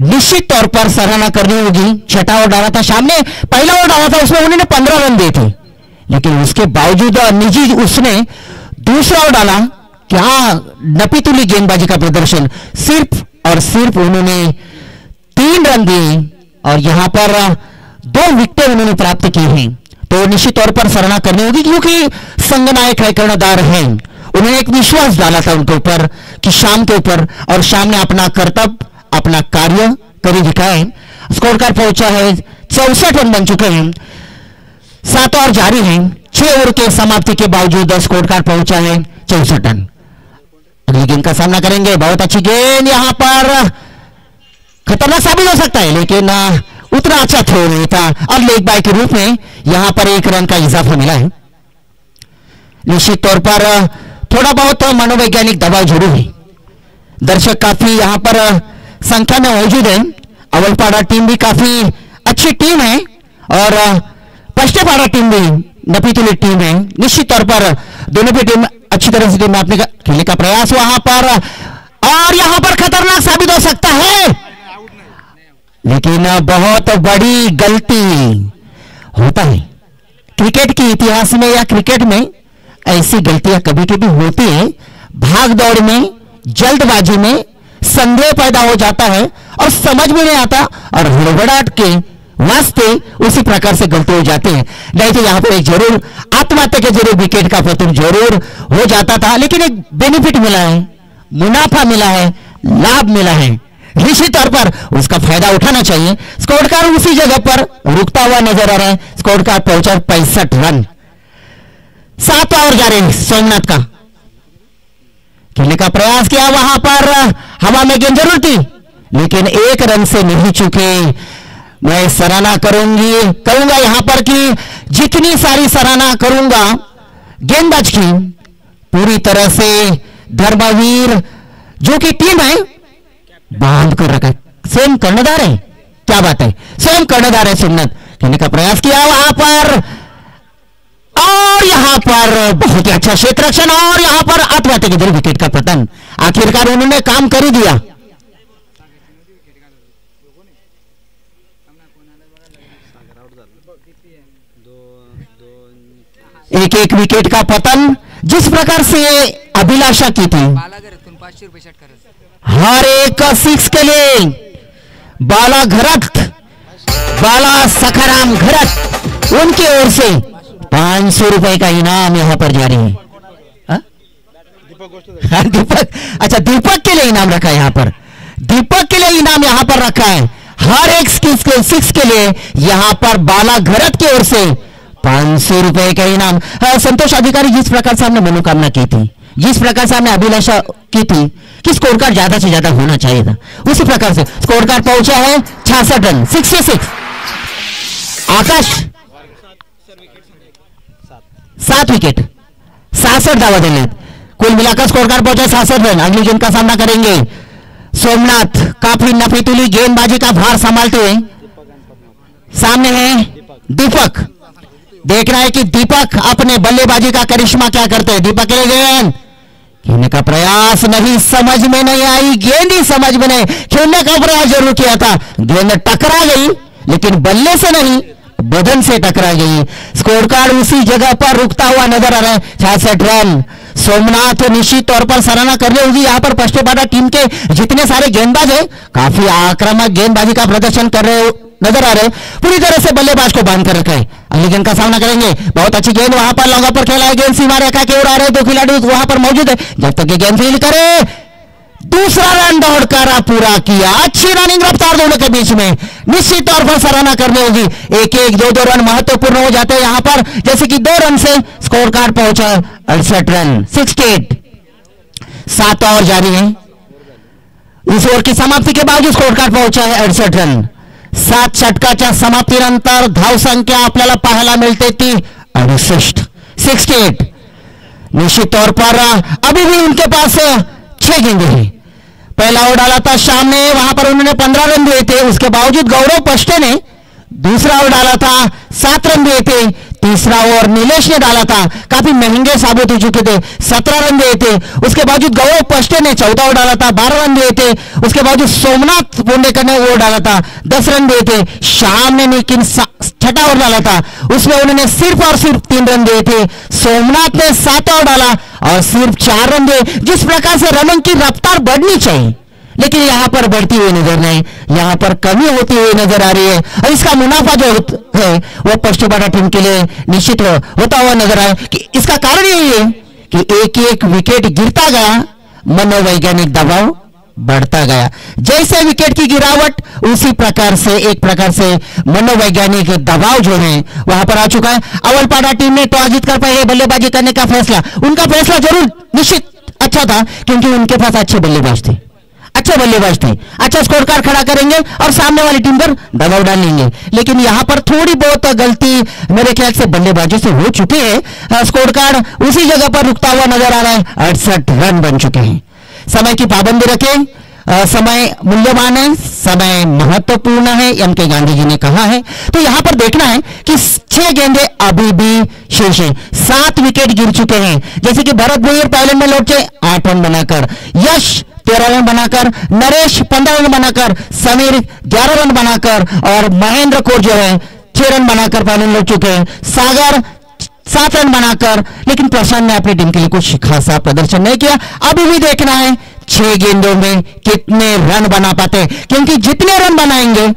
निश्चित तौर पर सराहना करनी होगी, छठा ओवर डाला था सामने, पहला ओवर डाला था उसमें उन्होंने 15 रन दिए थे, लेकिन उसके बावजूद निजी उसने दूसरा ओवर डाला, क्या नपीतुली गेंदबाजी का प्रदर्शन, सिर्फ और सिर्फ उन्होंने 3 रन दिए और यहां पर 2 विकेटें उन्होंने प्राप्त की हैं। तो निश्चित तौर पर सराहना करनी होगी, क्योंकि संगनायक है, कर्णधार है, उन्होंने एक विश्वास डाला था उनके ऊपर कि शाम के ऊपर, और शाम ने अपना कर्तव्य, अपना कार्य कर दिखाए। स्कोर कार्ड पहुंचा है 64 रन बन चुके हैं, 7 ओवर जारी हैं, 6 ओवर के समाप्ति के बावजूद स्कोर कार्ड पहुंचा है 64 रन। अगली गेंद का सामना करेंगे, बहुत अच्छी गेंद, यहां पर खतरनाक साबित हो सकता है, लेकिन उतना अच्छा थ्रो नहीं था और लेग बाय के रूप में यहां पर 1 रन का इजाफा मिला है। निश्चित तौर पर थोड़ा बहुत मनोवैज्ञानिक दबाव जरूर है, दर्शक काफी यहां पर संख्या में मौजूद है, अवलपाड़ा टीम भी काफी अच्छी टीम है और पश्चिमपाड़ा टीम भी नपीतुली टीम है। निश्चित तौर पर दोनों भी टीम अच्छी तरह से अपने खेलने का प्रयास वहां पर, और यहां पर खतरनाक साबित हो सकता है, लेकिन बहुत बड़ी गलती होता है क्रिकेट के इतिहास में या क्रिकेट में, ऐसी गलतियां कभी कभी होती है, भाग दौड़ में, जल्दबाजी में संदेह पैदा हो जाता है और समझ में नहीं आता और हड़बड़ाहट के वास्ते उसी प्रकार से गलती हो जाती है। नहीं तो यहां पर एक जरूर आत्महत्या के जरूर विकेट का पतन जरूर हो जाता था, लेकिन एक बेनिफिट मिला है, मुनाफा मिला है, लाभ मिला है, निश्चित तौर पर उसका फायदा उठाना चाहिए। स्कोर कार्ड उसी जगह पर रुकता हुआ नजर आ रहा है, स्कोर कार्ड पहुंचा 65 रन। 7 ओवर जा रहे हैं सोमनाथ का, खेलने का प्रयास किया, वहां पर हवा में गेंद जरूर थी, लेकिन 1 रन से नहीं चुके। मैं सराहना करूंगा यहां पर कि जितनी सारी सराहना करूंगा गेंदबाज की, पूरी तरह से धर्मवीर जो कि टीम है बांध कर रखा है, स्वयं कर्णधार है, क्या बात है, स्वयं कर्णधार है सोमनाथ। खेलने का प्रयास किया वहां पर और यहां पर बहुत ही अच्छा क्षेत्र रक्षण और यहां पर आत्महत्या के जरिए विकेट का पतन। आखिरकार उन्होंने काम कर ही दिया। एक विकेट का पतन, जिस प्रकार से अभिलाषा की थी, हर एक 6 के लिए बाला घरत, बाला सखाराम घरत, उनकी ओर से 500 रुपए का इनाम यहां पर जारी है। दीपक, अच्छा दीपक के लिए इनाम रखा है यहां पर, दीपक के लिए इनाम यहां पर रखा है, हर एक 6 के लिए यहां पर बाला घरत की ओर से 500 रुपए का इनाम। संतोष अधिकारी, जिस प्रकार से हमने मनोकामना की थी, जिस प्रकार से हमने अभिलाषा की थी कि स्कोर कार्ड ज्यादा से ज्यादा होना चाहिए था, उसी प्रकार से स्कोर कार्ड पहुंचा है 66 रन, 66। आकाश 7 विकेट, 67 दावा देने, कुल मिलाकर स्कोर कार्ड पहुंचा 67 रन। अगली गेंद का सामना करेंगे सोमनाथ, काफी नफीतुली गेंदबाजी का भार संभालते हुए। सामने है दीपक, देख रहा है कि दीपक अपने बल्लेबाजी का करिश्मा क्या करते हैं। दीपक के लिए गेंद, खेलने का प्रयास नहीं, समझ में नहीं आई, गेंद ही समझ में नहीं, खेलने का प्रयास जरूर किया था, गेंद टकरा गई, लेकिन बल्ले से नहीं बदन से टकरा गई। स्कोर कार्ड उसी जगह पर रुकता हुआ नजर आ रहा है, 66 रन। सोमनाथ निश्चित तौर पर सराहना करनी होगी, यहां पर पश्चिमपाड़ा टीम के जितने सारे गेंदबाज हैं काफी आक्रामक गेंदबाजी का प्रदर्शन कर रहे नजर आ रहे, पूरी तरह से बल्लेबाज को बांध कर रखा है। अगली गेंद का सामना करेंगे, बहुत अच्छी गेंद वहां पर लॉन्ग पर खेला है, गेंद सीमा रेखा की ओर आ रहे, 2 खिलाड़ी वहां पर मौजूद है, जब तक ये गेंद फील्ड करे दूसरा रन दौड़कर पूरा किया। अच्छी रनिंग रफ्तार दोनों के बीच में, निश्चित तौर पर सराहना करनी होगी। एक एक दो दो रन महत्वपूर्ण हो जाते हैं यहां पर, जैसे कि 2 रन से स्कोर कार्ड पहुंचा 68 रन, 68। 7 और जारी है। इस ओवर की समाप्ति के बावजूद स्कोर कार्ड पहुंचा है 68 रन। 7 षटकाच्या समाप्तीनंतर धाव संख्या आपल्याला पाहायला मिळते ती 68, 68। निश्चित तौर पर अभी भी उनके पास 6 गेंदें हैं। पहला ओवर डाला था शाम ने, वहां पर उन्होंने 15 रन दिए थे। उसके बावजूद गौरव पष्टे ने दूसरा ओवर डाला था, 7 रन दिए थे। तीसरा ओवर नीलेश ने डाला था, काफी महंगे साबित हो चुके थे, 17 रन दिए थे। उसके बावजूद गौरव पष्टे ने चौथा ओवर डाला था, 12 रन दिए थे। उसके बावजूद सोमनाथ पोंडेकर ने ओवर डाला था, 10 रन दिए थे। शाम ने लेकिन छठा ओवर डाला था, उसमें उन्होंने सिर्फ और सिर्फ 3 रन दिए थे। सोमनाथ ने 7 ओवर डाला और सिर्फ 4 रन दिए। जिस प्रकार से रनिंग की रफ्तार बढ़नी चाहिए, लेकिन यहां पर बढ़ती हुई नजर नहीं, यहां पर कमी होती हुई नजर आ रही है। और इसका मुनाफा जो है वो पश्चिम टीम के लिए निश्चित होता हुआ नजर आए कि इसका कारण यही है कि एक एक विकेट गिरता गया, मनोवैज्ञानिक दबाव बढ़ता गया। जैसे विकेट की गिरावट, उसी प्रकार से एक प्रकार से मनोवैज्ञानिक दबाव जो है वहां पर आ चुका है। अवलपाड़ा टीम ने टॉस जीतकर पहले बल्लेबाजी करने का फैसला, उनका फैसला जरूर निश्चित अच्छा था, क्योंकि उनके पास अच्छे बल्लेबाज थे, अच्छे बल्लेबाज थे, अच्छा स्कोर कार्ड खड़ा करेंगे और सामने वाली टीम पर दबाव डालेंगे। लेकिन यहां पर थोड़ी बहुत गलती मेरे ख्याल से बल्लेबाजों से हो चुकी है। स्कोर कार्ड उसी जगह पर रुकता हुआ नजर आ रहा है। 68 रन बन चुके हैं। समय की पाबंदी रखें, समय मूल्यवान है, समय महत्वपूर्ण है, एम के गांधी जी ने कहा है। तो यहां पर देखना है कि 6 गेंदे अभी भी शेष है। 7 विकेट गिर चुके हैं, जैसे कि भरत भुइयर पहले में लौटे 8 रन बनाकर, यश 13 रन बनाकर, नरेश 15 रन बनाकर, समीर 11 रन बनाकर और महेंद्र कौर जो है 6 रन बनाकर पहले लौट चुके हैं। सागर 7 रन बनाकर, लेकिन प्रशांत ने अपनी टीम के लिए कुछ खासा प्रदर्शन नहीं किया। अभी भी देखना है 6 गेंदों में कितने रन बना पाते हैं, क्योंकि जितने रन बनाएंगे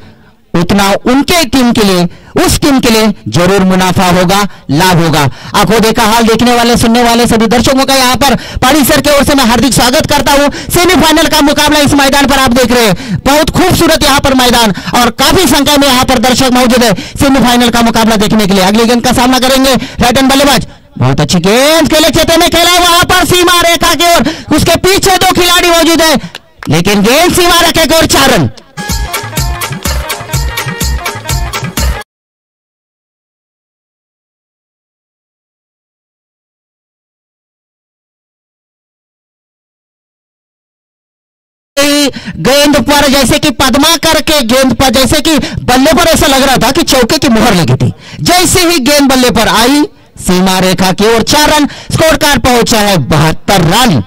उतना उनके टीम के लिए, उस टीम के लिए जरूर मुनाफा होगा, लाभ होगा। आंखों देखा हाल देखने वाले सुनने वाले सभी दर्शकों का यहां पर पाड़ी सर की ओर से मैं हार्दिक स्वागत करता हूं। सेमीफाइनल का मुकाबला इस मैदान पर आप देख रहे हैं, बहुत खूबसूरत यहां पर मैदान और काफी संख्या में यहां पर दर्शक मौजूद है सेमीफाइनल का मुकाबला देखने के लिए। अगली गेंद का सामना करेंगे राइट हैंड बल्लेबाज, बहुत अच्छी गेंद खेले, चेते ने खेला वहां पर सीमा रेखा की ओर, उसके पीछे 2 खिलाड़ी मौजूद है, लेकिन गेंद सीमा रेखा की ओर 4 रन। गेंद पर जैसे कि पद्माकर के गेंद पर, जैसे कि बल्ले पर ऐसा लग रहा था कि चौके की मुहर लगी थी। जैसे ही गेंद बल्ले पर आई, सीमा रेखा की ओर 4 रन, स्कोर कार्ड पहुंचा है 72 रन।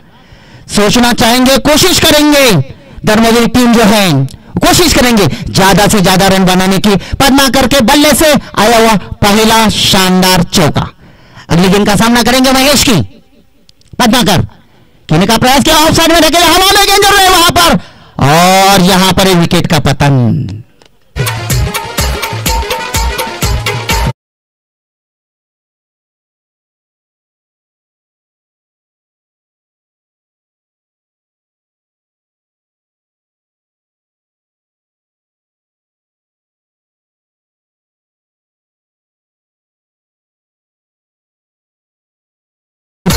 सोचना चाहेंगे, कोशिश करेंगे, धर्मवीर टीम जो है कोशिश करेंगे ज्यादा से ज्यादा रन बनाने की। पद्माकर के बल्ले से आया हुआ पहला शानदार चौका। अगली गेंद का सामना करेंगे महेश की। पद्माकर खेलने का प्रयास किया, ऑफ साइड में ढकेले, हवा में गेंद रहे वहां पर और यहां पर एक विकेट का पतन।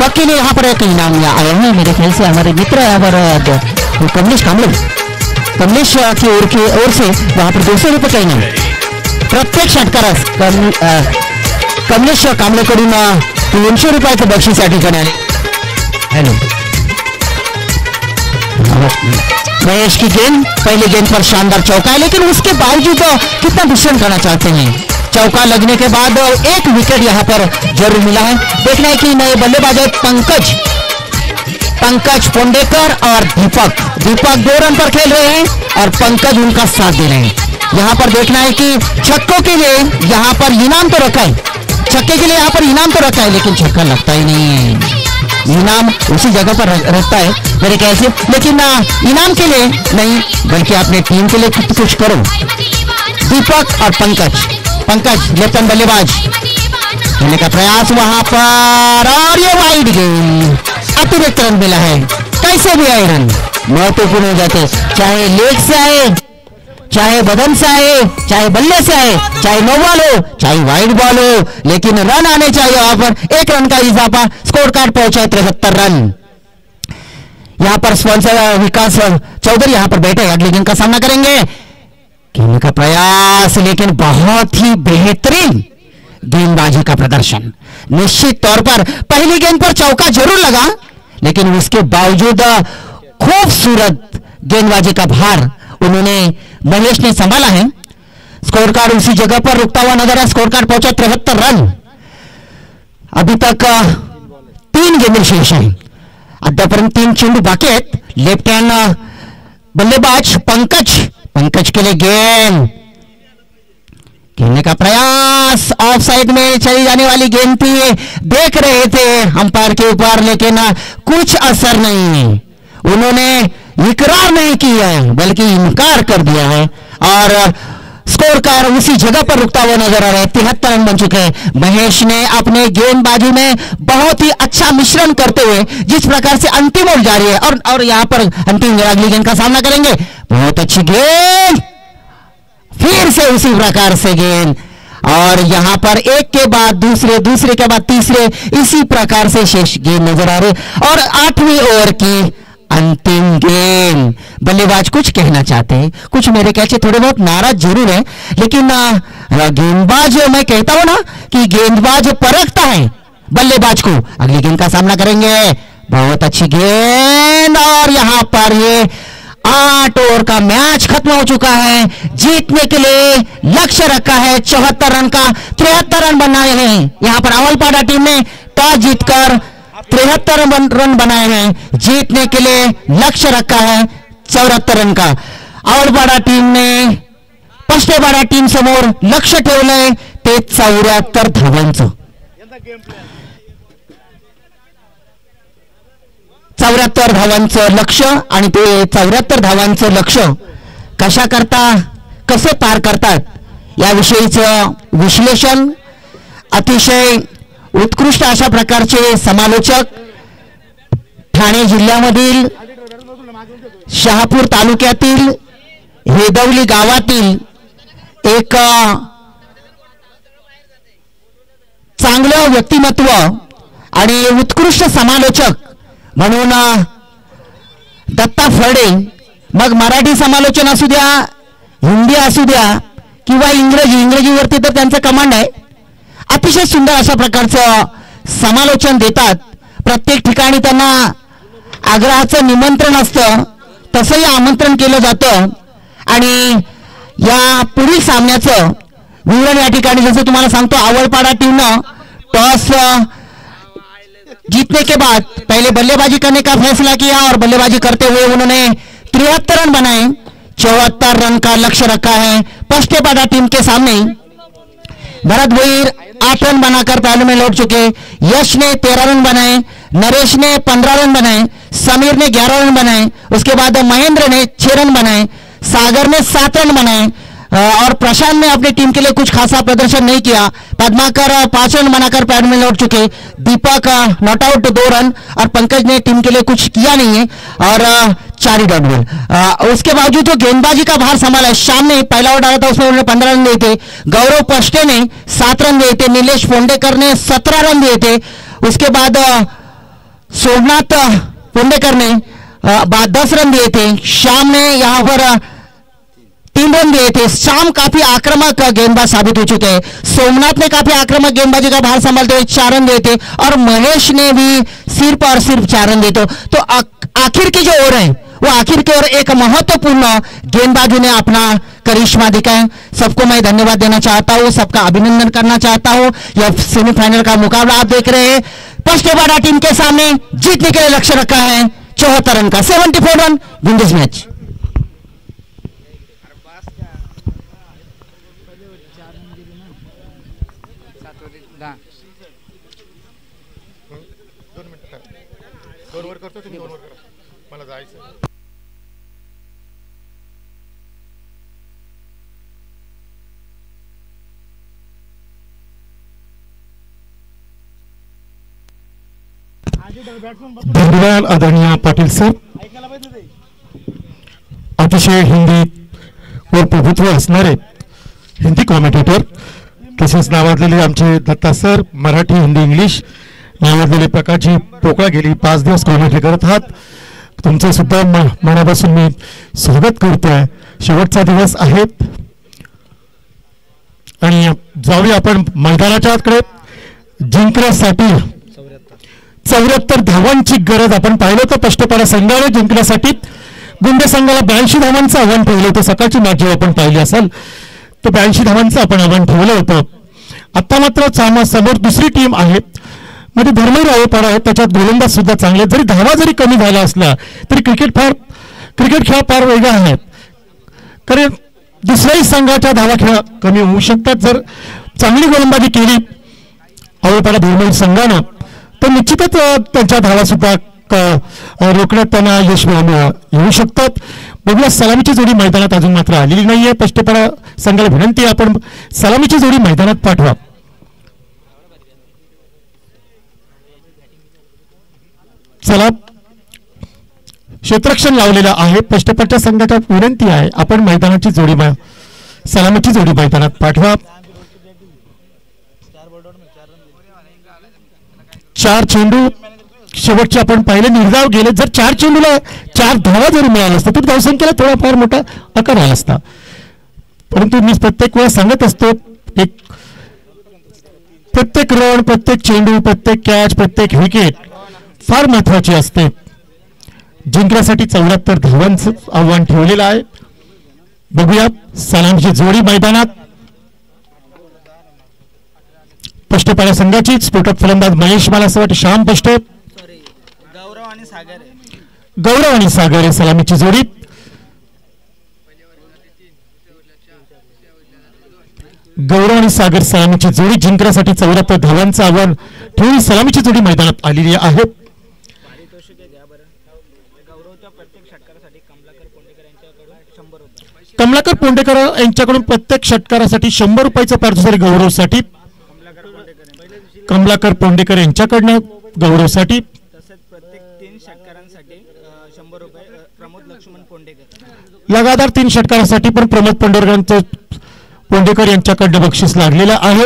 के लिए यहाँ पर एक इनाम आया है, मेरे ख्याल से हमारे मित्र यहाँ पर कमलेश कामले, कमलेश की ओर से वहां पर 200 रुपये का इनाम प्रत्येक षटकारास कमलेश कांबळेकडून 300 रुपयाचं बक्षीस या ठिकाणी आहे। हॅलो महेश की गेंद, पहली गेंद पर शानदार चौका है, लेकिन उसके बावजूद कितना मिश्रण करना चाहते हैं। चौका लगने के बाद एक विकेट यहां पर जरूर मिला है। देखना है कि नए बल्लेबाज है पंकज पोंडेकर और दीपक 2 रन पर खेल रहे हैं और पंकज उनका साथ दे रहे हैं। यहां पर देखना है कि छक्कों के लिए यहां पर इनाम तो रखा है, छक्के के लिए यहां पर इनाम तो रखा है, लेकिन छक्का लगता ही नहीं है। इनाम उसी जगह पर रहता है मेरे ख्याल से, लेकिन इनाम के लिए नहीं बल्कि अपने टीम के लिए कुछ करो। दीपक और पंकज लेफ्ट हैंड बल्लेबाज, खेलने का प्रयास वहां पर और ये वाइड गेंद, अतिरिक्त रन मिला है, कैसे भी आए रन। महत्वपूर्ण हो जाते हैं, चाहे लेग से आए, चाहे बदन से आए, चाहे बल्ले से आए, चाहे नो बॉल हो, चाहे वाइड बॉल हो, लेकिन रन आने चाहिए। वहां पर 1 रन का इजाफा, स्कोर कार्ड पहुंचा 73 रन। यहां पर स्पॉन्सर विकास चौधरी यहां पर बैठे अगली गेंद का सामना करेंगे। खेलने का प्रयास, लेकिन बहुत ही बेहतरीन गेंदबाजी का प्रदर्शन। निश्चित तौर पर पहली गेंद पर चौका जरूर लगा, लेकिन उसके बावजूद खूबसूरत गेंदबाजी का भार उन्होंने महेश ने संभाला है। स्कोर कार्ड उसी जगह पर रुकता हुआ नजर है। स्कोर कार्ड पहुंचा 73 रन। अभी तक 3 गेंदें शेष हैं, अद्यापर्यंत 3 चेंडू बाकी आहेत। लेफ्ट हँड बल्लेबाज पंकज के लिए गेंद, खेलने का प्रयास, ऑफ साइड में चली जाने वाली गेंद थी। देख रहे थे अंपायर के ऊपर, लेकिन कुछ असर नहीं। उन्होंने इकरार नहीं किया है, बल्कि इनकार कर दिया है और स्कोर कार्ड उसी जगह पर रुकता हुआ नजर आ रहा है। 73 रन बन चुके हैं। महेश ने अपने गेंदबाजी में बहुत ही अच्छा मिश्रण करते हुए जिस प्रकार से अंतिम ओवर जारी है और यहां पर अंतिम अगली गेंद का सामना करेंगे। बहुत अच्छी गेंद, फिर से उसी प्रकार से गेंद, और यहां पर एक के बाद दूसरे के बाद तीसरे, इसी प्रकार से शेष गेंद नजर आ रहे। और 8वीं ओवर की अंतिम गेंद। बल्लेबाज कुछ कहना चाहते हैं, कुछ मेरे ख्याल से थोड़े बहुत नाराज जरूर है, लेकिन गेंदबाज, मैं कहता हूं ना कि गेंदबाज परखता है बल्लेबाज को। अगली गेंद का सामना करेंगे। बहुत अच्छी गेंद, और यहां पर ये 8 ओवर का मैच खत्म हो चुका है। जीतने के लिए लक्ष्य रखा है 74 रन का। 73 रन बनाए हैं। यहां पर अवलपाड़ा टीम ने टॉस जीतकर 73 रन बनाए हैं। जीतने के लिए लक्ष्य रखा है 74 रन का। अवलपाड़ा टीम ने पष्टेपाडा टीम समोर लक्ष्य ठेवलंय ते 74 धावांचं। 74 धावांचं लक्ष्य, आणि ते 74 धावांचं लक्ष्य कसे पार करतात याविषयीचं विश्लेषण अतिशय उत्कृष्ट अशा प्रकारचे समालोचक ठाणे जिल्ह्यामधील शहापूर तालुक्यातील हेदवली गावातील एक चांगलं व्यक्तिमत्व आणि उत्कृष्ट समालोचक म्हणून दत्ता फरडे, मग मराठी समालोचन असू द्या, हिंदी असू द्या किंवा इंग्रजीवरती तर त्यांचं कमांड आहे। अतिशय सुंदर अशा प्रकारचं समालोचन देतात। प्रत्येक ठिकाणी त्यांना आग्रहाचं निमंत्रण असतं, तसंही आमंत्रण केलं जातं। आणि या पुढील सामन्याचं विवरण या ठिकाणी जसं तुम्हाला सांगतो, अवलपाडा टीमनं टॉस जीतने के बाद पहले बल्लेबाजी करने का फैसला किया और बल्लेबाजी करते हुए उन्होंने 73 रन बनाए। 74 रन का लक्ष्य रखा है पष्टेपाडा टीम के सामने। भरत भोईर 8 रन बनाकर पहले में लौट चुके। यश ने 13 रन बनाए, नरेश ने 15 रन बनाए, समीर ने 11 रन बनाए, उसके बाद महेंद्र ने 6 रन बनाए, सागर ने 7 रन बनाए और प्रशांत ने अपनी टीम के लिए कुछ खासा प्रदर्शन नहीं किया। पद्माकर 5 रन बनाकर पैड में लौट चुके। दीपक नॉट आउट 2 रन और पंकज ने टीम के लिए कुछ किया नहीं है और 4 डॉट बॉल। उसके बावजूद जो गेंदबाजी का भार संभाला है, शाम ने पहला ओवर डाला था, उसमें उन्होंने 15 रन दिए थे। गौरव पष्टे ने 7 रन दिए थे। नीलेश पोंडेकर ने 17 रन दिए थे। उसके बाद सोमनाथ पोंडेकर ने 10 रन दिए थे। शाम ने यहाँ पर 3 रन दिए थे। शाम काफी आक्रामक गेंदबाज साबित हो चुके हैं। सोमनाथ ने काफी आक्रामक गेंदबाजी का भार संभालते हुए 4 रन दिए थे और महेश ने भी सिर्फ और सिर्फ 4 रन दिए थे। तो आखिर की जो ओवर है वो आखिर की ओर एक महत्वपूर्ण गेंदबाजों ने अपना करिश्मा दिखाया। सबको मैं धन्यवाद देना चाहता हूँ, सबका अभिनंदन करना चाहता हूँ। यह सेमीफाइनल का मुकाबला आप देख रहे हैं। पष्टेपाडा टीम के सामने जीतने के लिए लक्ष्य रखा है 74 रन का। 74 रन विन दिस मैच। करतो तुम्ही 2 ओव्हर करा, मला जायचं। धन्यवाद आदरणीय पाटील सर। अतिशय हिंदी वर प्रभुत्व असणारे हिंदी कॉमेंटेटर, तसेच नावाजलेले आमचे दत्ता सर, मराठी हिंदी इंग्लिश नावाजलेले प्रकारची पोकळा गेली 5 दिवस कॉमेंट्री करत आहात. तुमचं सुद्धा मनापासून मी स्वागत करतोय. शेवटचा दिवस आहे आणि जाऊया आपण मैदानाच्या आतकडे. जिंकण्यासाठी 74 धावांची गरज आपण पाहिलं तर स्पष्टपणे संघाने जिंकण्यासाठी गुंडे संघाला 82 धावांचं आव्हान ठेवलं होतं. सकाळची मॅच जेव्हा आपण पाहिली असेल तर 82 धावांचं आपण आव्हान ठेवलं होतं. आता मात्र समोर दुसरी टीम आहे म्हणजे धर्मवीर रावपाडा आहे, त्याच्यात गोलंदाज सुद्धा चांगले. जरी धावा जरी कमी झाल्या असल्या तरी क्रिकेट खेळ फार वेगळा आहे, कारण दुसऱ्याही संघाच्या धावा खेळ कमी होऊ शकतात. जर चांगली गोलंदाजी केली रावपाडा धर्मवीर संघानं तर निश्चितच त्यांच्या धावा सुद्धा रोखण्यात त्यांना यश येऊ शकतात. बघूया, सलामीची जोडी मैदानात अजून मात्र आलेली नाहीये. स्पष्टपणे संघाला विनंती आहे आपण सलामीची जोडी मैदानात पाठवा. चला, क्षेत्ररक्षण लावलेलं आहे. स्पष्टपणे संघाच्या विनंती आहे आपण मैदानाची जोडी सलामीची जोडी मैदानात पाठवा. 4 चेंडू शेवटचे आपण पाहिले निर्धाव गेले. जर 4 चेंडूला 4 धावा जरी मिळाला असता तर धावसंख्येला थोडाफार मोठा आकार आला असता. परंतु मी प्रत्येक वेळा सांगत असतो, प्रत्येक रन, प्रत्येक चेंडू, प्रत्येक कॅच, प्रत्येक विकेट फार महत्वाची असते. जिंकण्यासाठी 74 धावांचं आव्हान ठेवलेलं आहे. बघूया सलामची जोडी मैदानात. स्पष्टपणे संघाची स्फोटक फलंदाज महेश, मला असं वाटतं श्याम पष्ट, गौरव आणि सागर सलामीची जोडी. गौरव आणि सागर सलामीची जोडी जिंकण्यासाठी 74 धावांचं आव्हान ठेवून सलामीची जोडी मैदानात आलेली आहे. कमलाकर पोंडेकर यांच्याकडून प्रत्येक षटकारासाठी 100 रुपयाचं पारितोषिक गौरवसाठी. कमलाकर पोंडेकर यांच्याकडनं गौरवसाठी. लगातार 3 षटकारासाठी पण प्रमोद पोंडेकर यांच्याकडनं बक्षीस लागलेलं आहे.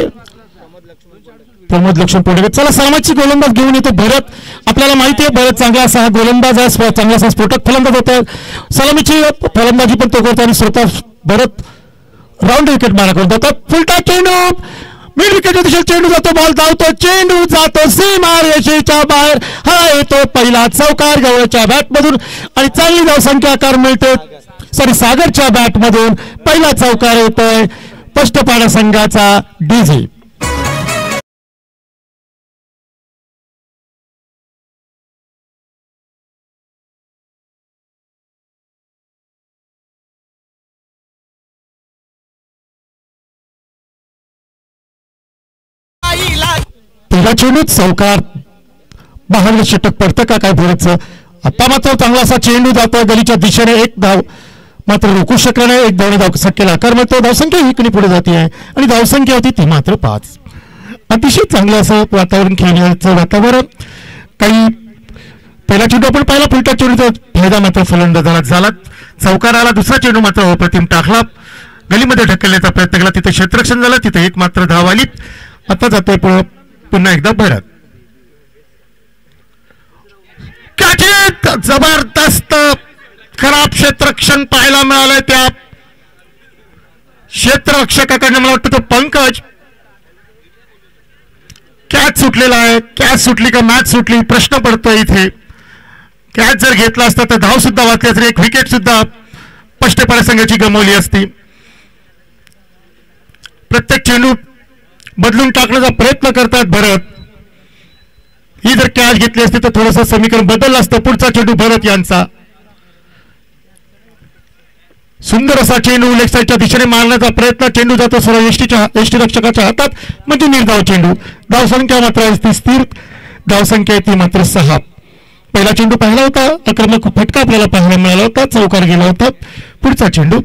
प्रमोद लक्ष्मण पोंडेकर. चला, सलामीची गोलंदाज घेऊन येतो भरत. आपल्याला माहिती आहे भरत चांगला असा हा गोलंदाज आहे, चांगला असा स्फोटक फलंदाज होता. सलामीची फलंदाजी पण तो करतो आणि स्वतः भरत राऊंड विकेट मारा करतो. फुलटा चेंडू मिड विकेटच्या दिशेने चेंडू जातो, बॉल धावतो, चेंडू जातो सीमारेषेच्या बाहेर. हा येतो पहिला चौकार गवळच्या बॅटमधून आणि चांगली धावसंख्या आकार मिळते. सागरच्या बॅटमधून पहिला चौकार येतोय स्पष्टपणे संघाचा डीजी. पहिला चेंडू चौकार, 52 षटक पडतं का काय भरतचं. आता मात्र चांगला असा चेंडू जातो गलीच्या दिशेने. 1 धाव मात्र रोखू शकला नाही. 1 धावने धावसंख्येला आकार मिळतो. धावसंख्या इकडे पुढे जाते आहे आणि धावसंख्या होती ती मात्र 5. अतिशय चांगलं असं वातावरण, खेळण्याचं वातावरण. काही पहिला चेंडू आपण पाहिला, पुढच्या चेंडूचा फायदा मात्र फलंदाजाला झाला. चौकाराला दुसरा चेंडू मात्र अप्रतिम टाकला, गलीमध्ये ढकलण्याचा प्रयत्न केला, तिथे क्षेत्ररक्षण झालं, तिथे 1 मात्र धाव आली. आता जातोय पुन्हा एकदा भरत. जबरदस्त खराब क्षेत्ररक्षण पाहायला मिळालंय त्या क्षेत्ररक्षकाकडनं. मला वाटतं तो पंकज. कॅच सुटलेला आहे. कॅच सुटली का मॅच सुटली प्रश्न पडतोय इथे. कॅच जर घेतला असता तर धाव सुद्धा वाचली असती, 1 विकेट सुद्धा स्पष्टपणे संघाची गमावली असती. प्रत्येक चेंडू बदलून टाकण्याचा प्रयत्न करतात भरत. ही जर कॅच घेतली असती तर थोडंसं समीकरण बदललं असतं. पुढचा चेंडू भरत यांचा. सुंदर असा चेंडू लेग साईडच्या दिशेने मारण्याचा प्रयत्न. चेंडू जातो सरळ यष्टीरक्षकाच्या हातात, म्हणजे निर्धाव चेंडू. धावसंख्या मात्र स्थिर धावसंख्या ती मात्र 6. पहिला चेंडू पाहिला होता, आक्रमक फटका आपल्याला पाहायला मिळाला होता, चौकार गेला होता. पुढचा चेंडू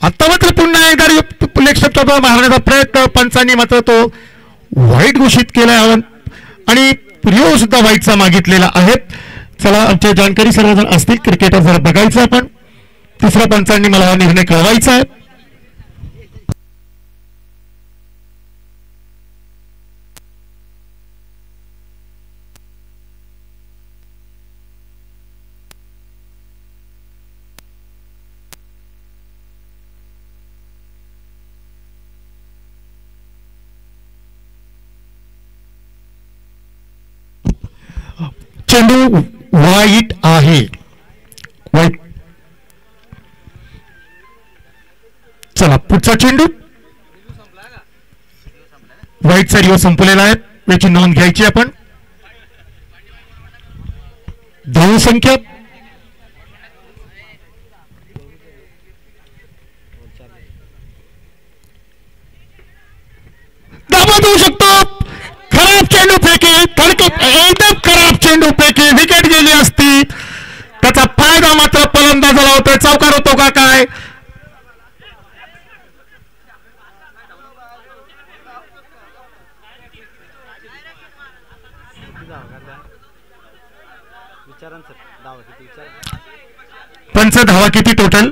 आता मात्र पुन्हा एकदा लेग स्टंपचा मारण्याचा प्रयत्न. पंचांनी मात्र तो वाईट घोषित केला आणि रिओ सुद्धा वाईटचा मागितलेला आहे. चला आमच्या जाणकारी सर्वजण असतील क्रिकेटर जरा बघायचं आपण तिसऱ्या पंचांनी मला हा निर्णय कळवायचा आहे. चेंडू वाईट आहे. वाईट. चला पुढचा चेंडू वाईटचा रिओ संपलेला आहे. याची नोंद घ्यायची आपण. धावसंख्या दाबत होऊ शकतो. खराब चेंडू फेके एकदम खराब चेंडू फेके विकेट गेली असती. त्याचा फायदा मात्र फलंदाजाला होतोय. चौकार होतो का काय? पंच धावा किती टोटल?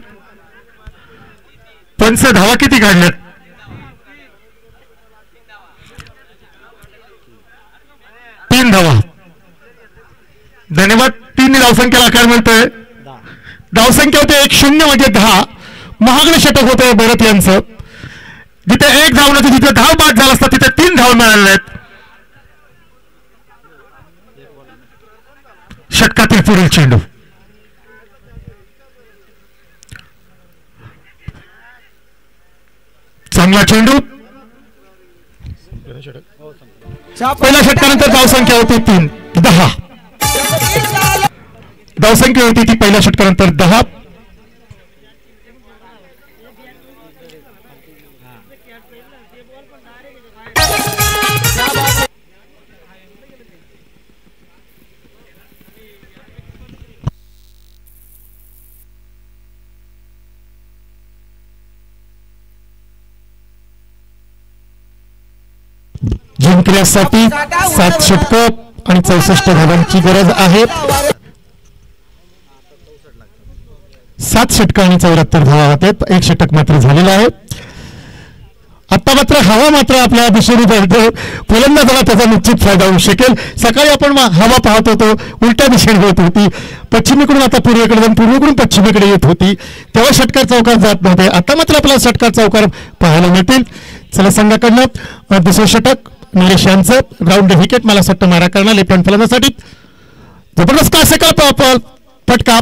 पंच धावा किती काढल्यात? धावा. धन्यवाद. 3 धावसंख्येला आकार मिळतोय. धावसंख्या होते 1-0 म्हणजे 10. महागडे षटक होते भरत यांचं. जिथे 1 धाव नव्हती तिथे धाव बाद झाला असता तिथे 3 धाव मिळाले आहेत. षटकातील पुढील चेंडू चांगला चेंडू. पहिल्या षटकानंतर धावसंख्या होती 10. धावसंख्या होती ती पहिल्या षटकानंतर 10. जिंकण्यासाठी 7 षटक आणि 64 धावांची गरज आहे. 7 षटक आणि 74 धावा होतात. 1 षटक मात्र झालेलं आहे. आता मात्र हवा मात्र आपल्या दिशेने बळते. फलंदाजाला त्याचा निश्चित फायदा होऊ शकेल. सकाळी आपण हवा पाहत होतो उलट्या दिशेने होत होती. पश्चिमेकडून आता पूर्वेकडे जाऊन पूर्वेकडून पश्चिमेकडे येत होती. तेव्हा षटकार चौकार जात नव्हते. आता मात्र आपल्याला षटकार चौकार पाहायला मिळतील. चला संघाकडनं दुसरं षटक निलेश यांचं. ग्राउंड विकेट मला सट्ट मारा करणार लेफ्ट हँड फलंदाजासाठी. जबरदस्त असे फटका.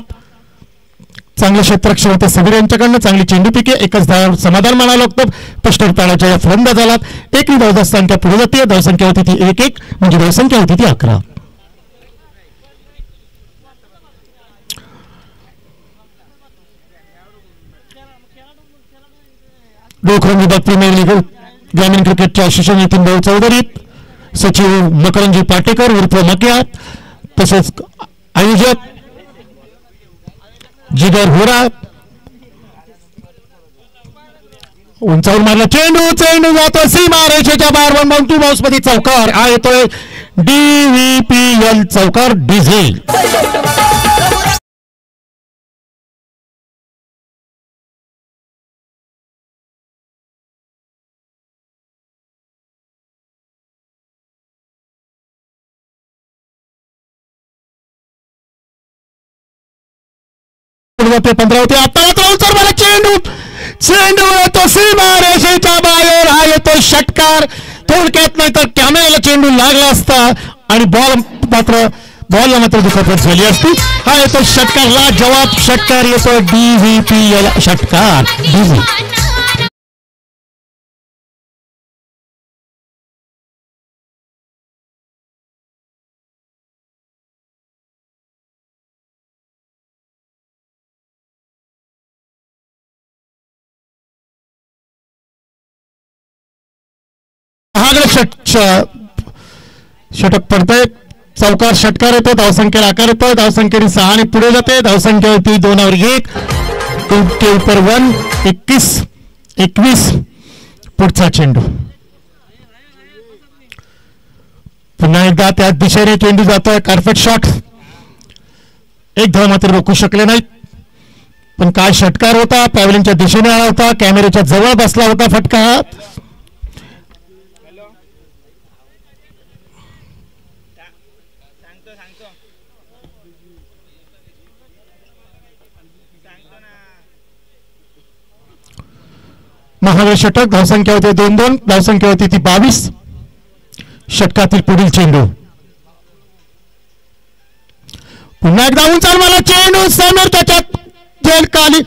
चांगलं क्षेत्ररक्षण होतं सबीर यांच्याकडनं. चांगली चेंडू पिके. एकच धाव समाधान मानावं लागतं स्पष्ट ताळाच्या या फलंदाजाला. 1 धावसंख्या पुढे जाते. धावसंख्या होती ती 1-1 म्हणजे धावसंख्या होती ती 11. डोकरम विभाग प्रीमियर लीग ग्रामीण क्रिकेटच्या शिक्षण नितीन भाऊ चौधरी, सचिव मकरंजी पाटेकर उर्फ मक्या, तसेच आयोजक जिगर होरा. उंचावून मारला चेंडू. चेंडू जातो सीमा रेषेच्या बाहेर. 1-2 बाउन्स मध्ये चौकार. हा येतोय DVPL चौकार. डिझेल होते 15 होते. आता उचल मला चेंडू. चेंडू येतो सीमा रेषेच्या बाहेर. हा येतो षटकार. थोडक्यात नाही तर कॅमेऱ्याला चेंडू लागला असता आणि बॉलला मात्र दुखापत झाली असती. हा येतो षटकारला जवाब. षटकार येतो DVPL षटकार. डिझेल षटक पडतंय. चौकार षटकार येतो. धावसंख्येला आकार येतो. धावसंख्येने 6 ने पुढे जाते. धावसंख्या होती 2-1. 2 के ऊपर 1. 21. पुढचा चेंडू पुन्हा एकदा त्याच दिशेने चेंडू जातोय. Carpet shot. एक धाव मात्र रोखू शकले नाहीत. पण काय षटकार होता, पॅव्हलिनच्या दिशेने आला होता, कॅमेऱ्याच्या जवळ बसला होता फटका. महावीर षटक, धावसंख्या होती 2-2, धावसंख्या होती ती 22. षटकातील पुढील चेंडू पुन्हा एकदा उंचाल मला चेंडू समोर त्याच्यात जेल खाली.